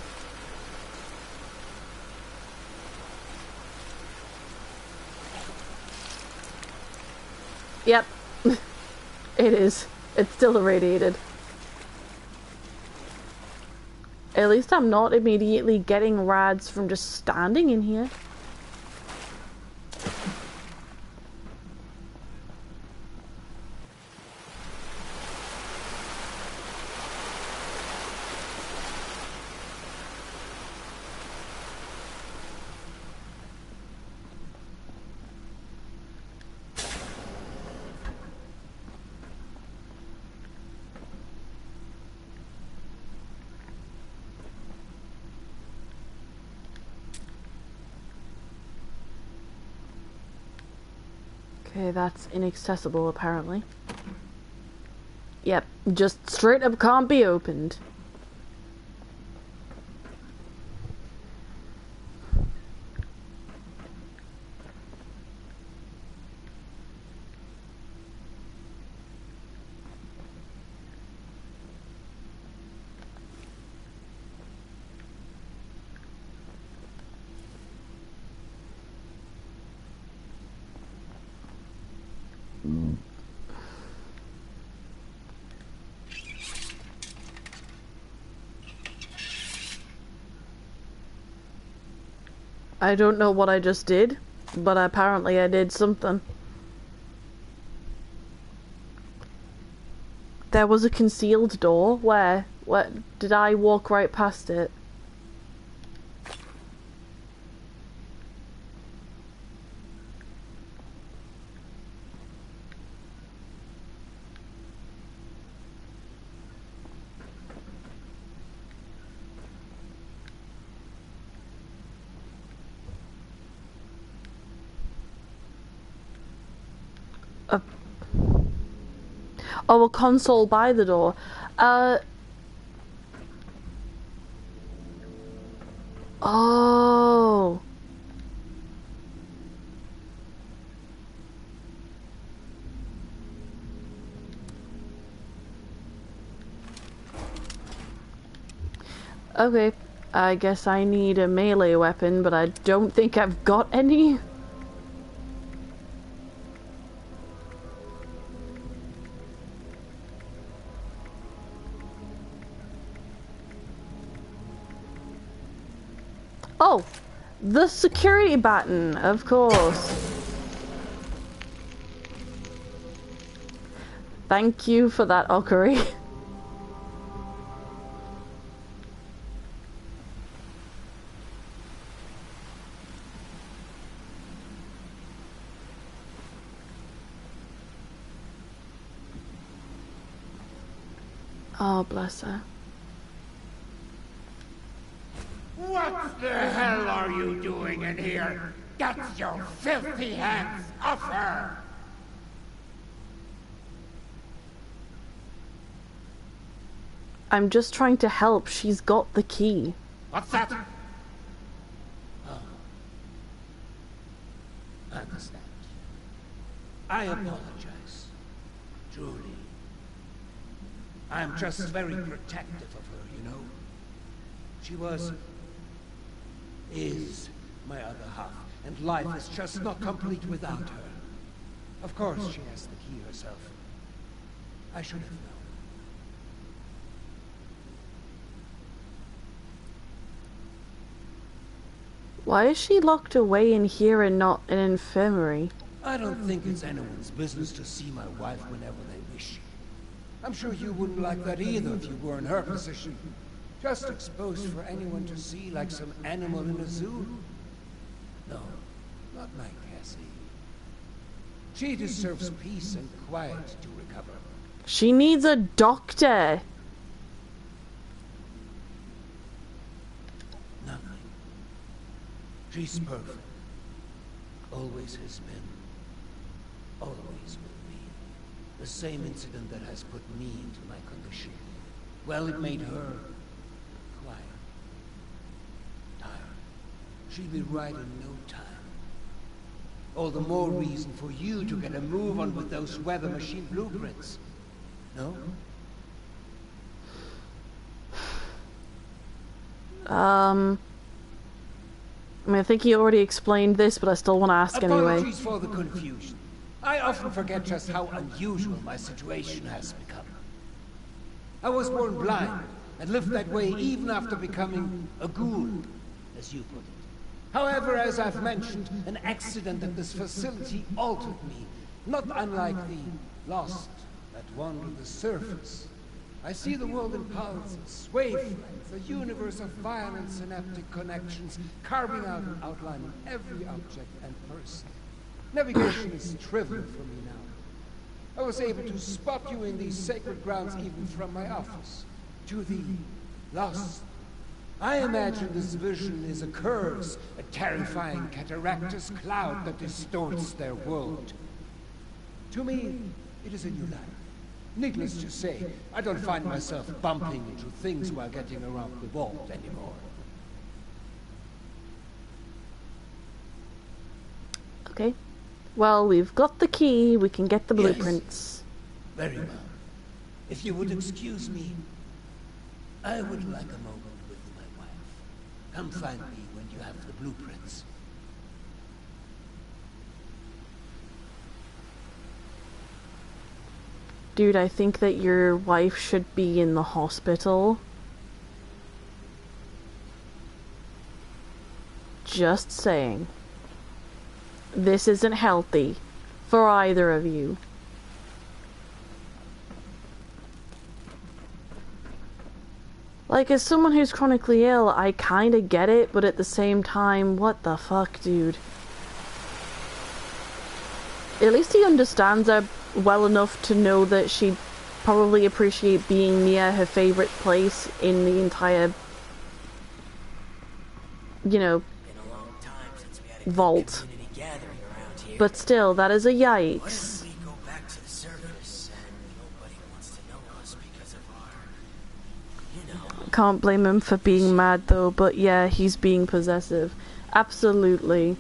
Yep. It is. It's still irradiated. At least I'm not immediately getting rads from just standing in here. Okay, that's inaccessible apparently. Yep, just straight up can't be opened. I don't know what I just did, but apparently I did something. There was a concealed door. Where? Where? Did I walk right past it? Oh, a console by the door. Oh. Okay, I guess I need a melee weapon, but I don't think I've got any. Oh, the security button, of course. Thank you for that, Okari. Oh, bless her. What the hell are you doing in here? Get your filthy hands off her! I'm just trying to help. She's got the key. What's that? Oh. I understand. I apologize. Truly. I'm just very protective of her, you know? She is my other half, and life is just not complete without her. Of course she has the key herself. I should have known. Why is she locked away in here and not an infirmary? I don't think it's anyone's business to see my wife whenever they wish. I'm sure you wouldn't like that either if you were in her position. Just exposed for anyone to see like some animal in a zoo. No, not my Cassie. She deserves peace and quiet to recover. She needs a doctor. Nothing. She's perfect. Always has been. Always will be. The same incident that has put me into my condition. Well, it made her quiet. Tired. She'll be right in no time. All the more reason for you to get a move on with those weather machine blueprints. No? I mean, I think he already explained this, but I still want to ask anyway. Apologies for the confusion. I often forget just how unusual my situation has become. I was born blind and lived that way even after becoming a ghoul, as you put it. However, as I've mentioned, an accident at this facility altered me, not unlike the lost that wander the surface. I see the world in pulses, wavelengths, a universe of violent synaptic connections, carving out an outline in every object and person. Navigation is trivial for me now. I was able to spot you in these sacred grounds even from my office. To the lost. I imagine this vision is a curse, a terrifying cataractous cloud that distorts their world. To me, it is a new life. Needless to say, I don't find myself bumping into things while getting around the vault anymore. Okay. Well, we've got the key, we can get the blueprints. Very well. If you would excuse me, I would like a moment with my wife. Come find me when you have the blueprints. Dude, I think that your wife should be in the hospital. Just saying. This isn't healthy for either of you. Like, as someone who's chronically ill, I kinda get it, but at the same time, what the fuck, dude? At least he understands her well enough to know that she'd probably appreciate being near her favorite place in the entire, you know, vault. But still, that is a yikes. Can't blame him for being mad though, but yeah, he's being possessive. Absolutely.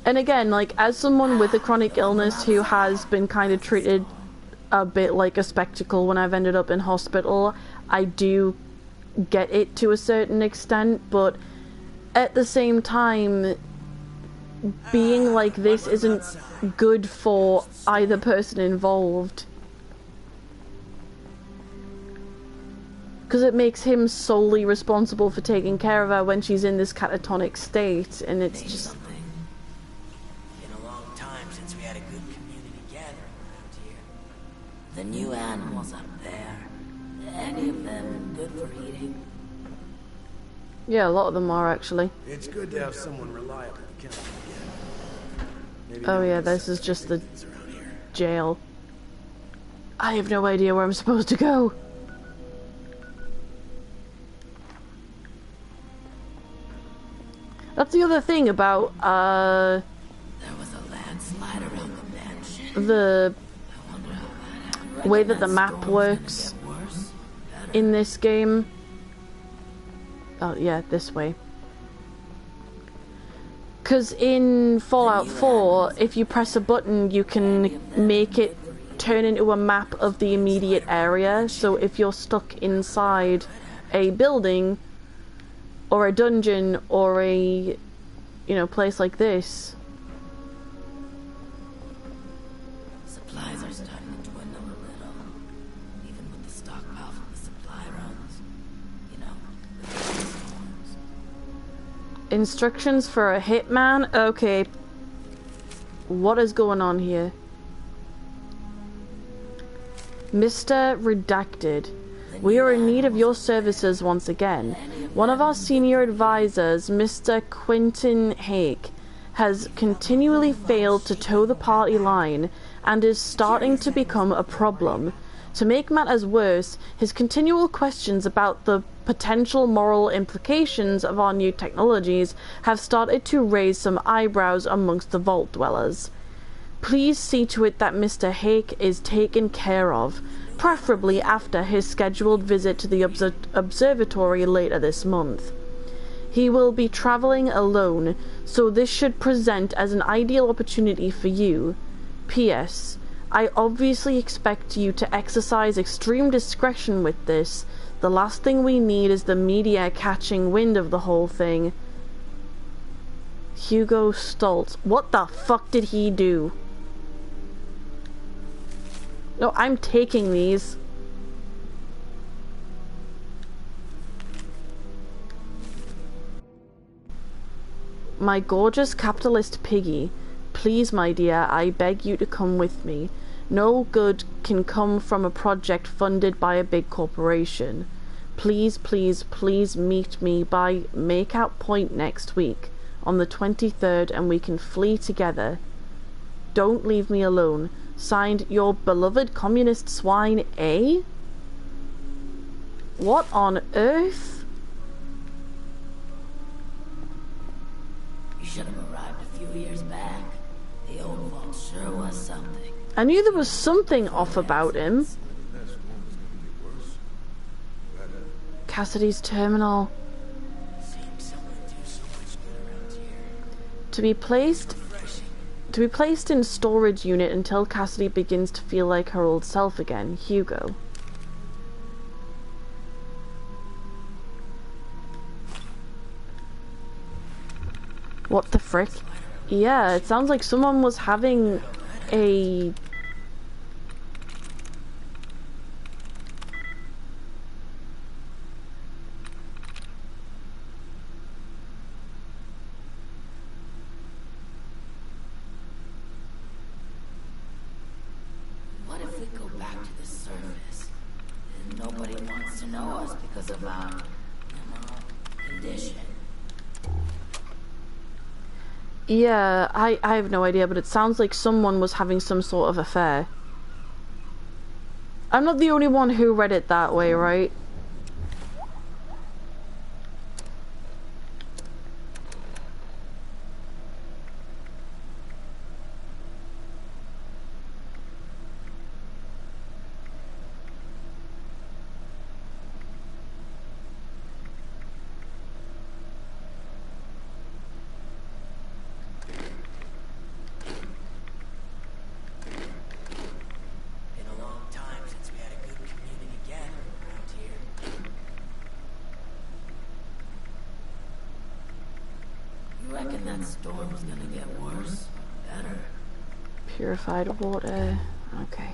And again, like, as someone with a chronic illness who has been kind of treated a bit like a spectacle when I've ended up in hospital, I do get it to a certain extent, but at the same time, being like this isn't good for either person involved. Because it makes him solely responsible for taking care of her when she's in this catatonic state, and it's just... Been a long time since we had a good community gathering around here. The new animals up there, any of them good for eating? Yeah, a lot of them are, actually. It's good to have someone reliable to count on. Oh yeah, this is just the jail. I have no idea where I'm supposed to go. That's the other thing about, there was a landslide around the mansion. The way that the map works in this game. Oh yeah, this way. Because in Fallout 4, if you press a button, you can make it turn into a map of the immediate area. So if you're stuck inside a building, or a dungeon, or a, you know, place like this. Supplies are starting to dwindle a little. Even with the stockpile from the supply runs. You know, the storms. Instructions for a hitman? Okay. What is going on here? Mr. Redacted. We are in need of your services once again. One of our senior advisors, Mr. Quentin Hake, has continually failed to toe the party line and is starting to become a problem. To make matters worse, his continual questions about the potential moral implications of our new technologies have started to raise some eyebrows amongst the vault dwellers. Please see to it that Mr. Hake is taken care of, preferably after his scheduled visit to the observatory later this month. He will be traveling alone, so this should present as an ideal opportunity for you. P.S. I obviously expect you to exercise extreme discretion with this. The last thing we need is the media catching wind of the whole thing. Hugo Stoltz. What the fuck did he do? No, I'm taking these. My gorgeous capitalist piggy, please, my dear, I beg you to come with me. No good can come from a project funded by a big corporation. Please, please, please meet me by Makeout Point next week, on the 23rd, and we can flee together. Don't leave me alone. Signed, your beloved communist swine, A? What on earth? You should have arrived a few years back. The old vault sure was something. I knew there was something off about him. Cassidy's terminal. Seeing someone do so much good around here. To be placed in storage unit until Cassidy begins to feel like her old self again. Hugo. What the frick? Yeah, it sounds like someone was having a... What if we go back to the surface? And nobody wants to know us because of our, condition. Yeah, I have no idea, but it sounds like someone was having some sort of affair. I'm not the only one who read it that way, right? That storm was gonna get worse, better. Purified water. Okay.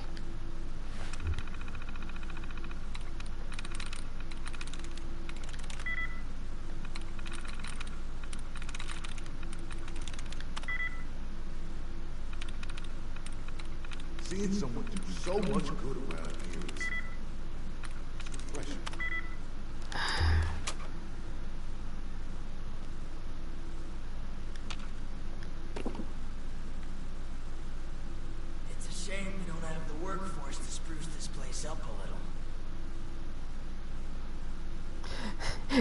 Seeing someone do so much good around here is refreshing. It's a shame we don't have the workforce to spruce this place up a little.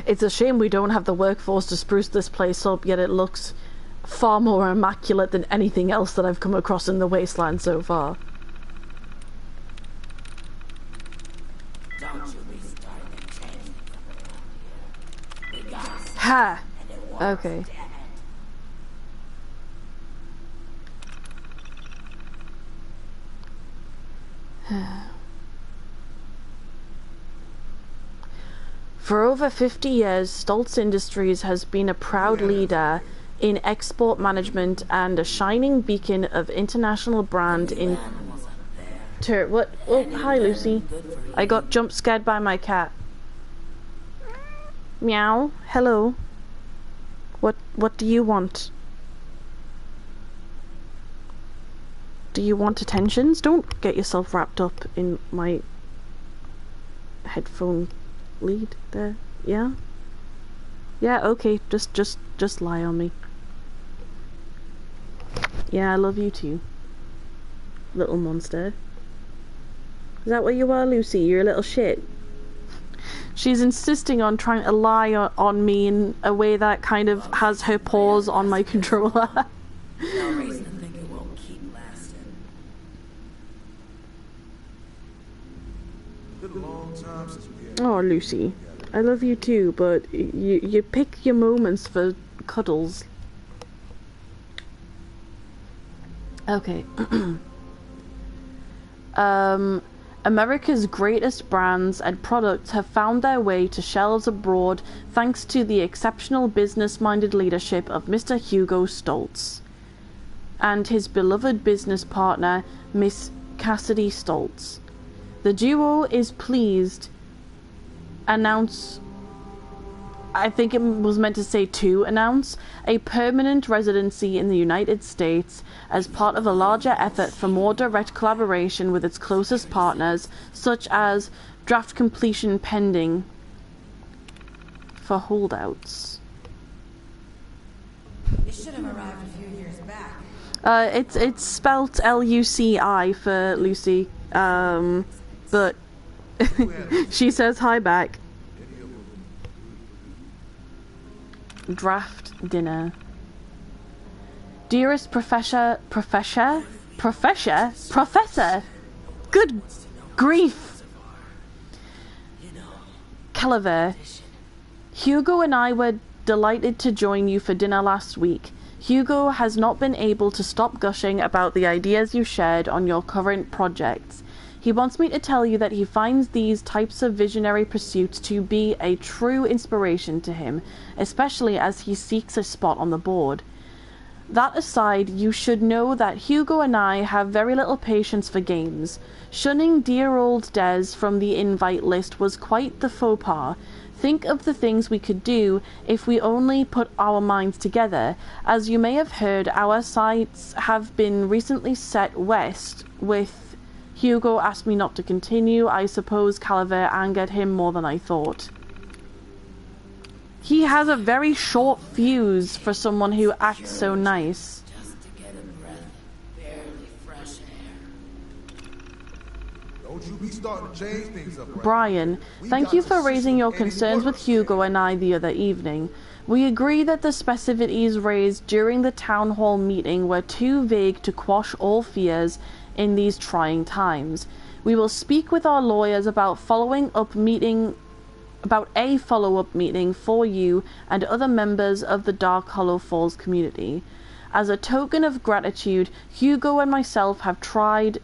It's a shame we don't have the workforce to spruce this place up, yet it looks far more immaculate than anything else that I've come across in the wasteland so far. Don't you be starting to change things up around here. We got Ha! and it was Okay. dead. For over 50 years, Stoltz Industries has been a proud leader in export management and a shining beacon of international brand in... What? Oh, hi, Lucy. I got jump scared by my cat. Meow. Hello. What do you want? Do you want attentions? Don't get yourself wrapped up in my headphone lead there. Yeah? Yeah, okay. Just lie on me. Yeah, I love you too. Little monster. Is that what you are, Lucy? You're a little shit. She's insisting on trying to lie on me in a way that kind of has her paws on my controller. No reason to think it won't keep lasting. Been a long time since we had Oh, Lucy. I love you too, but you pick your moments for cuddles. Okay. America's greatest brands and products have found their way to shelves abroad thanks to the exceptional business-minded leadership of Mr. Hugo Stoltz and his beloved business partner, Miss Cassidy Stoltz. The duo is pleased announce, I think it was meant to say to announce, a permanent residency in the United States as part of a larger effort for more direct collaboration with its closest partners, such as draft completion pending for holdouts. It should have arrived a few years back. It's spelt Luci for Lucy, but she says hi back. Draft dinner. Dearest Professor Professor? Professor? Good grief. Helluva, Hugo and I were delighted to join you for dinner last week. Hugo has not been able to stop gushing about the ideas you shared on your current projects. He wants me to tell you that he finds these types of visionary pursuits to be a true inspiration to him, especially as he seeks a spot on the board. That aside, you should know that Hugo and I have very little patience for games. Shunning dear old Des from the invite list was quite the faux pas. Think of the things we could do if we only put our minds together. As you may have heard, our sights have been recently set west with Hugo asked me not to continue. I suppose Helluva angered him more than I thought. He has a very short fuse for someone who acts so nice. Just to get a breath, barely fresh air. Don't you be starting to change things up, right? Brian, thank you for raising your concerns with Hugo and I the other evening. We agree that the specificities raised during the town hall meeting were too vague to quash all fears in these trying times. We will speak with our lawyers about a follow-up meeting for you and other members of the Dark Hollow Falls community. As a token of gratitude, Hugo and myself have hired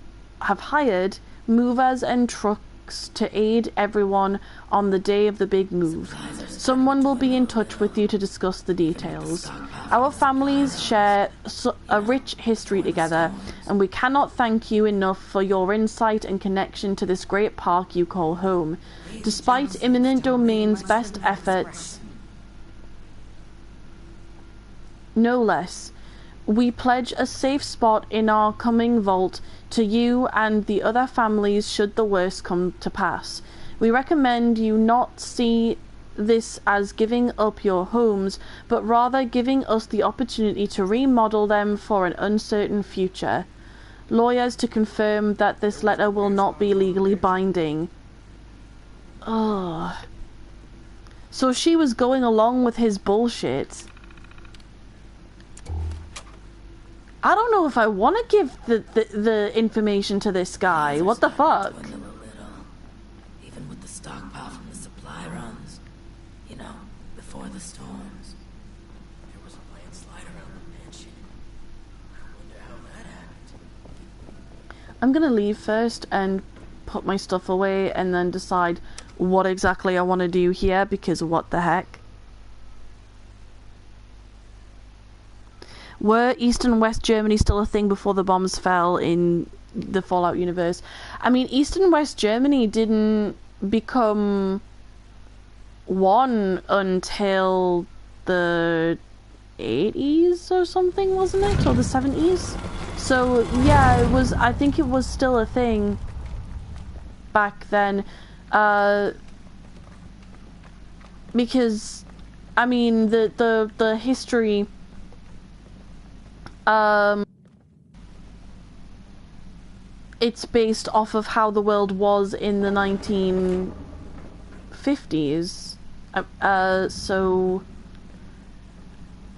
movers and trucks to aid everyone on the day of the big move. Someone will be in touch with you to discuss the details. Our families share a rich history together, and we cannot thank you enough for your insight and connection to this great park you call home. Despite Eminent Domain's best efforts, no less, we pledge a safe spot in our coming vault to you and the other families should the worst come to pass. We recommend you not see this as giving up your homes, but rather giving us the opportunity to remodel them for an uncertain future. Lawyers to confirm that this letter will not be legally binding. Ugh. So she was going along with his bullshit. I don't know if I want to give the information to this guy. What the fuck? Even with the stockpile from the supply runs. You know, before the storms. There was a landslide around the mansion. I wonder how that happened. I'm gonna leave first and put my stuff away and then decide what exactly I want to do here, because what the heck. Were East and West Germany still a thing before the bombs fell in the Fallout universe? I mean, East and West Germany didn't become one until the 80s or something, wasn't it? Or the 70s? So, yeah, it was, I think it was still a thing back then. Because, I mean, the history... it's based off of how the world was in the 1950s. So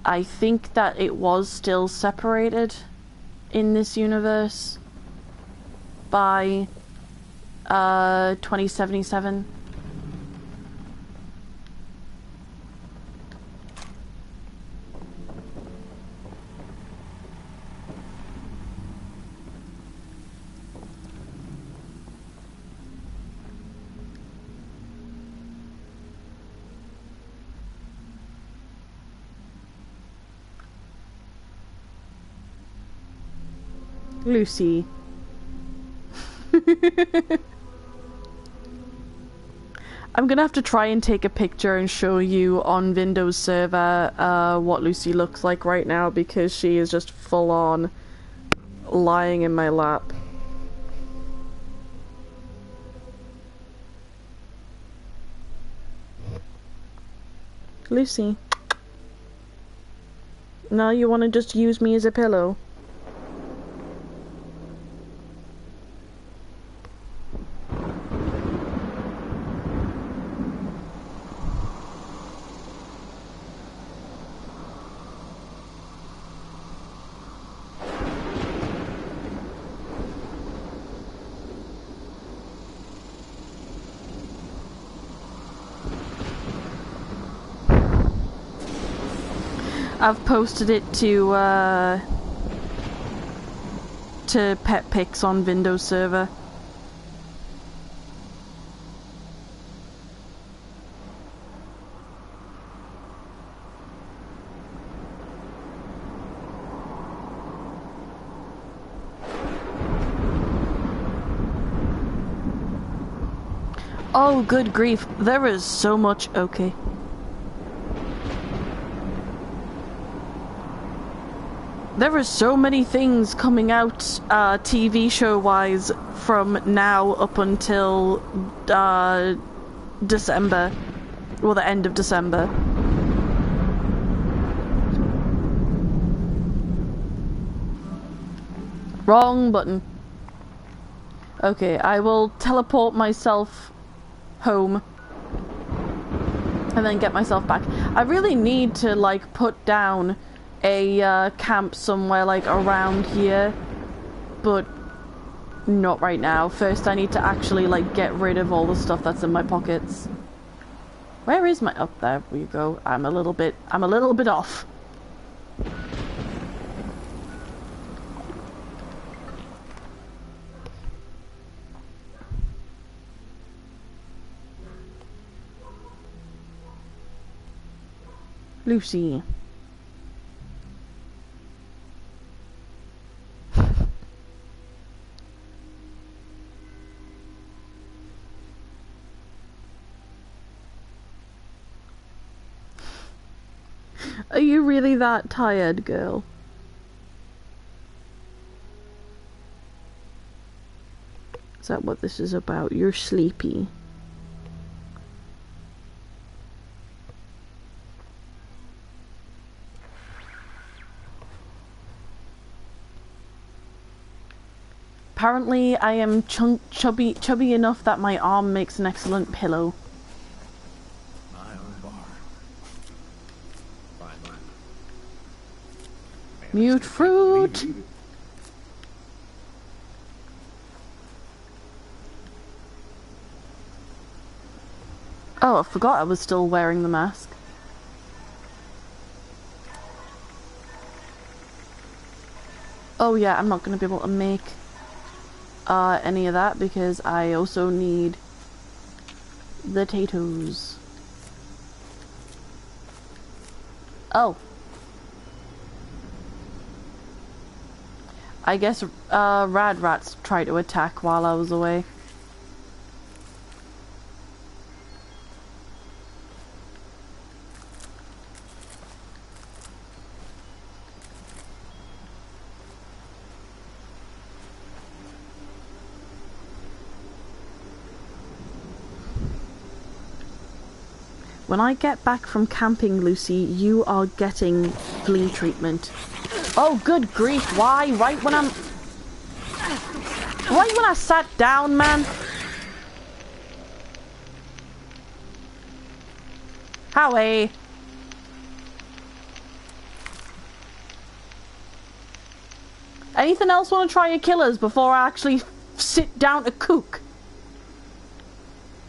I think that it was still separated in this universe by 2077. Lucy. I'm gonna have to try and take a picture and show you on Windows server what Lucy looks like right now, because she is just full on lying in my lap. Lucy. Now you want to just use me as a pillow? I've posted it to pet pics on Windows server. Oh, good grief. There is so much... Okay. There are so many things coming out TV show-wise from now up until December. Or the end of December. Wrong button. Okay, I will teleport myself home and then get myself back. I really need to like put down a camp somewhere like around here, but not right now. First I need to actually like get rid of all the stuff that's in my pockets. Where is my... oh, there we go. I'm a little bit off. Lucy. Are you really that tired, girl? Is that what this is about? You're sleepy. Apparently, I am chubby enough that my arm makes an excellent pillow. Mute fruit! Oh, I forgot I was still wearing the mask. Oh yeah, I'm not going to be able to make any of that because I also need the potatoes. Oh. I guess rad rats tried to attack while I was away. When I get back from camping, Lucy, you are getting flea treatment. Oh, good grief, why? Right when I sat down, man? Howie. Anything else want to try your killers before I actually sit down to cook?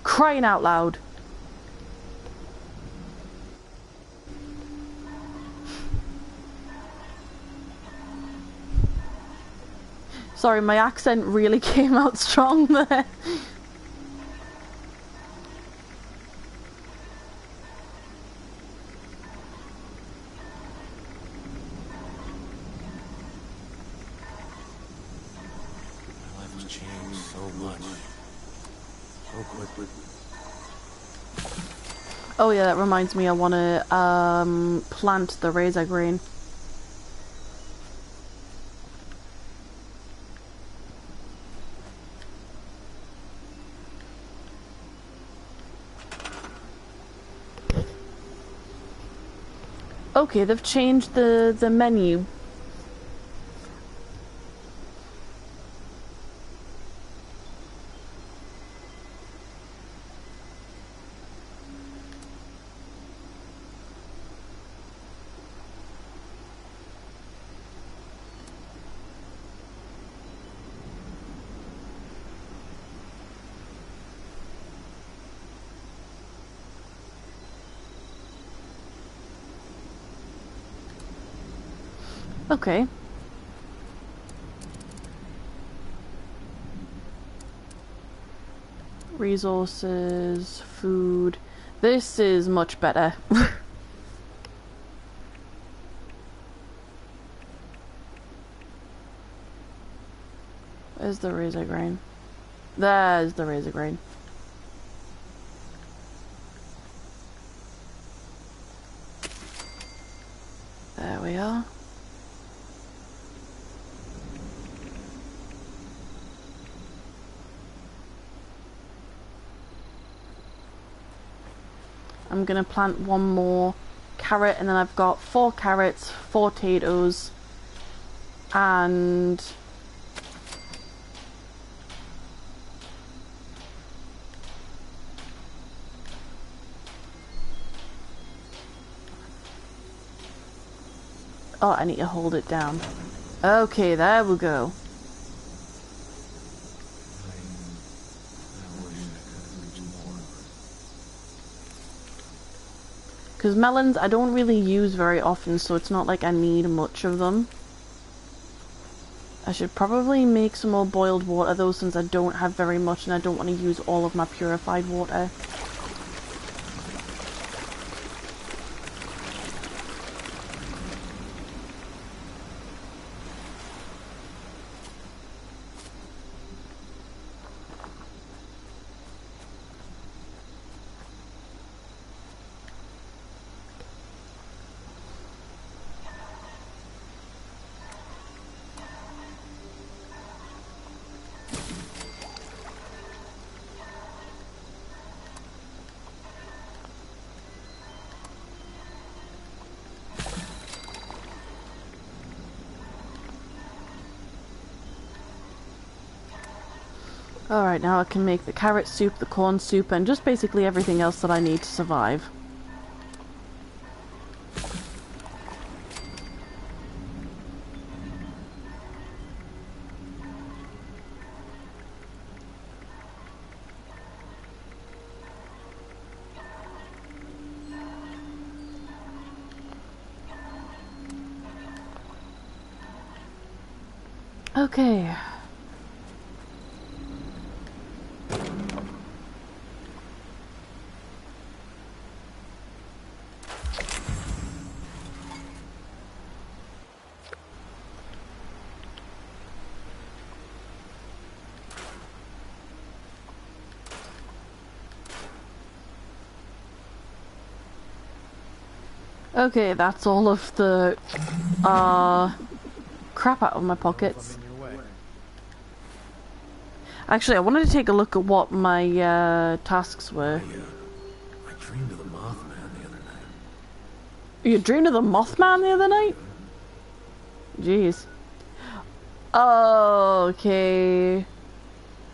Crying out loud. Sorry, my accent really came out strong there. My life has changed so much. So quickly. Oh yeah, that reminds me, I want to plant the razor green. Okay, they've changed the menu. Okay. Resources, food. This is much better. Where's the razor grain? There's the razor grain. There we are. I'm gonna plant one more carrot, and then I've got 4 carrots, 4 potatoes, and oh, I need to hold it down. Okay, there we go. Because melons I don't really use very often, so it's not like I need much of them. I should probably make some more boiled water though, since I don't have very much and I don't want to use all of my purified water. Alright, now I can make the carrot soup, the corn soup, and just basically everything else that I need to survive. Okay. Okay, that's all of the crap out of my pockets. Actually, I wanted to take a look at what my tasks were. I dreamed of the Mothman the other night. You dreamed of the Mothman the other night? Jeez. Okay.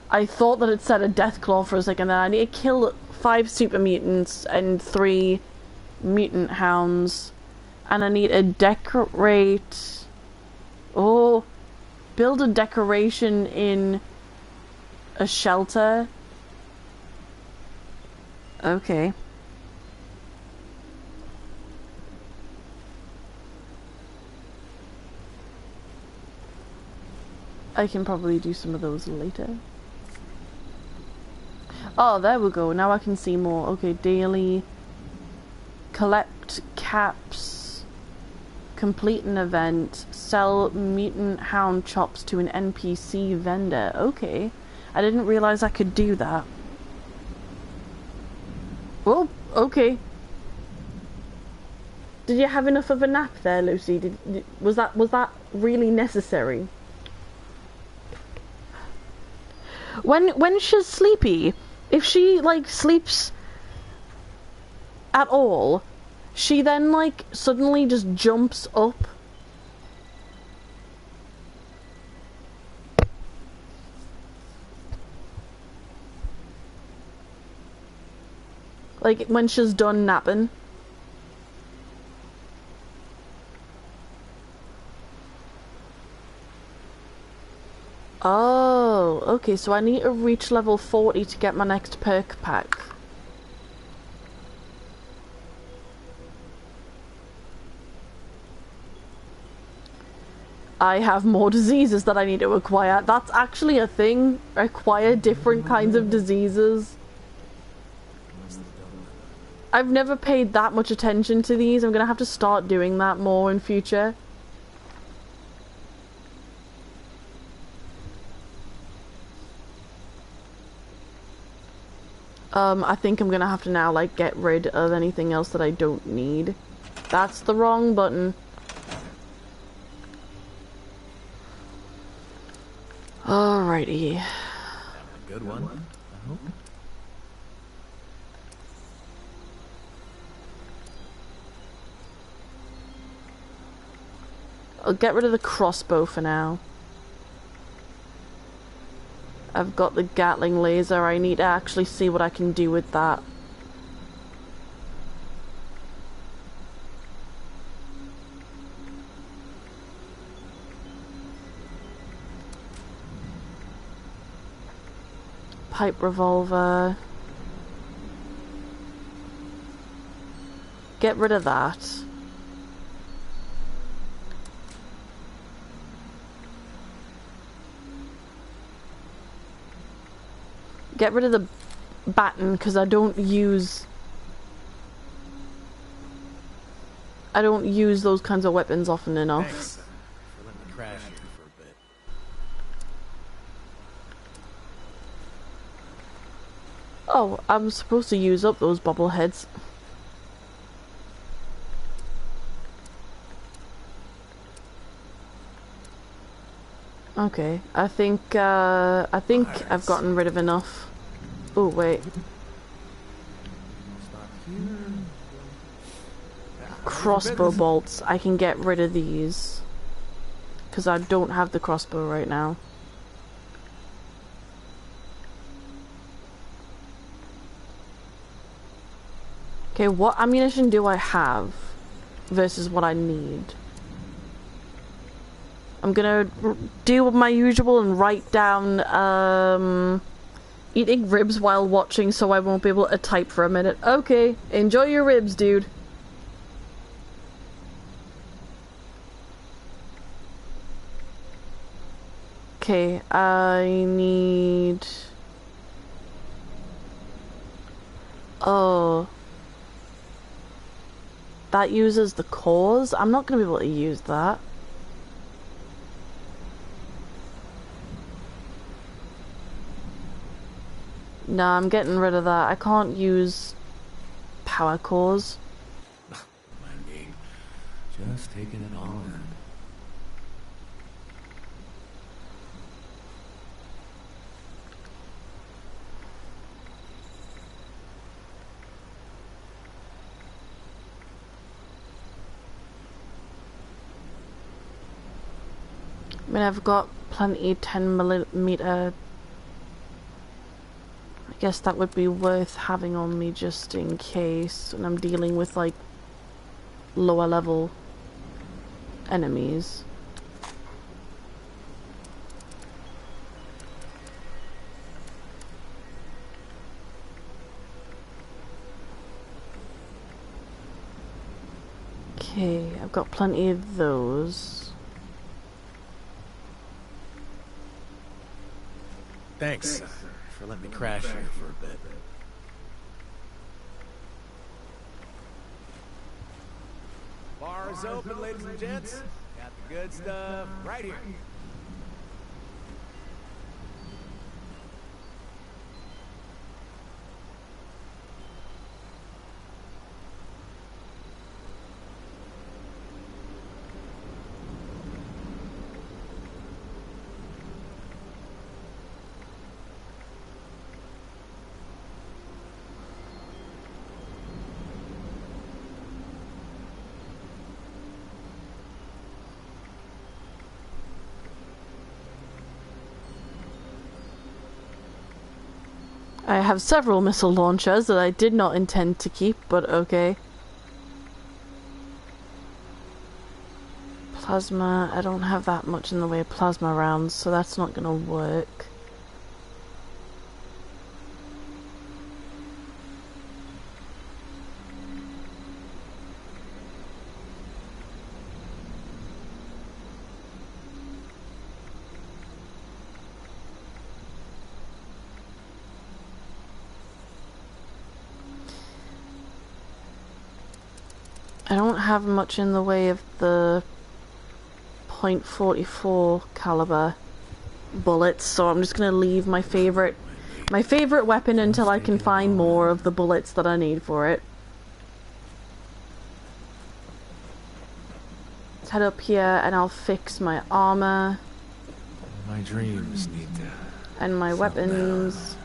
I thought that it said a Deathclaw for a second there. I need to kill 5 super mutants and 3 mutant hounds. And I need to decorate... Oh. Build a decoration in a shelter. Okay. I can probably do some of those later. Oh, there we go. Now I can see more. Okay, daily. Collect caps. Complete an event. Sell mutant hound chops to an NPC vendor. Okay. I didn't realize I could do that. Well, okay. Did you have enough of a nap there, Lucy? Was that really necessary? When she's sleepy, if she like sleeps at all, she then like suddenly just jumps up. Like when she's done napping. Oh, okay, so I need to reach level 40 to get my next perk pack. I have more diseases that I need to acquire. That's actually a thing. Acquire different kinds of diseases. I've never paid that much attention to these. I'm gonna have to start doing that more in future. I think I'm gonna have to now, like, get rid of anything else that I don't need. That's the wrong button. Alrighty. Good one, I hope. I'll get rid of the crossbow for now. I've got the Gatling laser. I need to actually see what I can do with that. Pipe revolver. Get rid of that. Get rid of the baton, because I don't use those kinds of weapons often enough. Thanks for letting me crash here for a bit. Oh, I'm supposed to use up those bobbleheads. Okay, I think I've gotten rid of enough. Oh wait. Crossbow bolts. I can get rid of these. Because I don't have the crossbow right now. Okay, what ammunition do I have versus what I need? I'm gonna do my usual and write down eating ribs while watching, so I won't be able to type for a minute. Okay, enjoy your ribs, dude. Okay, I need... Oh. That uses the cores? I'm not gonna be able to use that. No, I'm getting rid of that. I can't use power cores. Mind me, just taking it all in. I mean, I've got plenty 10mm. I guess that would be worth having on me just in case when I'm dealing with, like, lower level enemies. Okay, I've got plenty of those. Thanks for letting me crash here for a bit. Bar is open, ladies and gents. Got the good stuff right here. I have several missile launchers that I did not intend to keep, but okay. Plasma, I don't have that much in the way of plasma rounds, so that's not gonna work. I don't have much in the way of the .44 caliber bullets, so I'm just gonna leave my favorite weapon until I can find more of the bullets that I need for it. Let's head up here and I'll fix my armor. My dreams need to... And my weapons.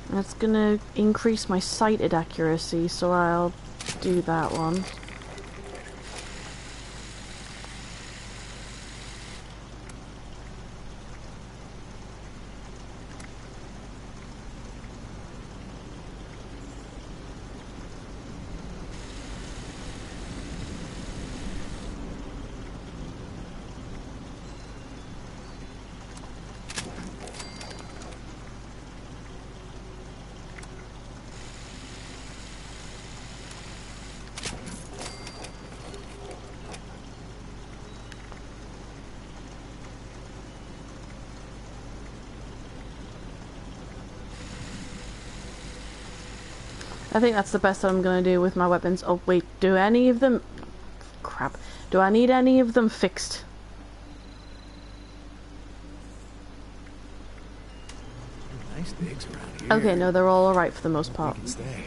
That's gonna increase my sighted accuracy, so I'll do that one. I think that's the best that I'm gonna do with my weapons. Oh wait, do any of them... Crap. Do I need any of them fixed? Nice digs around here. Okay, no, they're all alright for the most part. We can stay.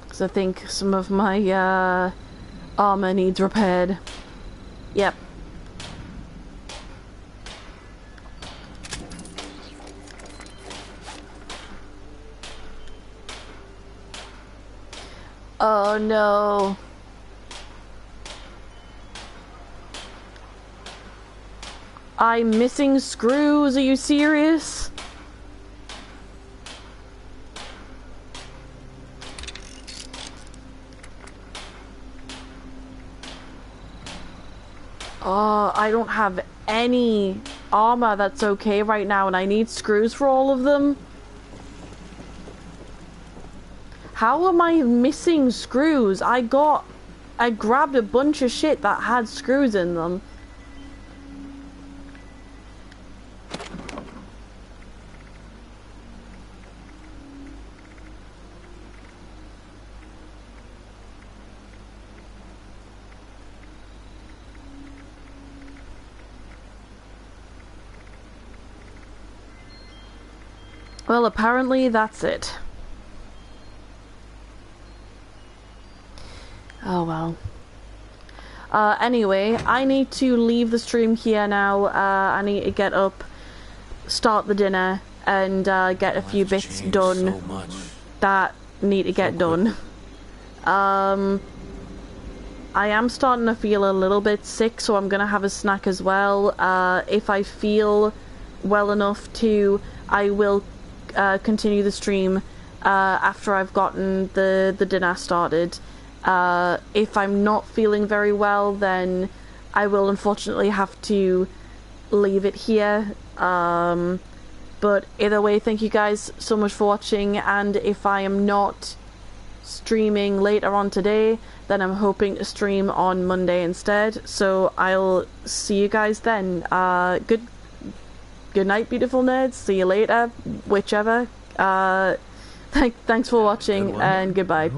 Because I think some of my armor needs repaired. Yep. Oh no. I'm missing screws, are you serious? Oh, I don't have any armor that's okay right now and I need screws for all of them. How am I missing screws? I grabbed a bunch of shit that had screws in them. Well, apparently that's it. Oh well. Anyway, I need to leave the stream here now. I need to get up, start the dinner, and get a few bits done that need to get done. I am starting to feel a little bit sick, so I'm gonna have a snack as well. If I feel well enough to, I will continue the stream after I've gotten the dinner started. If I'm not feeling very well, then I will unfortunately have to leave it here. But either way, thank you guys so much for watching, and if I am not streaming later on today, then I'm hoping to stream on Monday instead. So I'll see you guys then. Good night, beautiful nerds. See you later, whichever. Thanks for watching, and goodbye.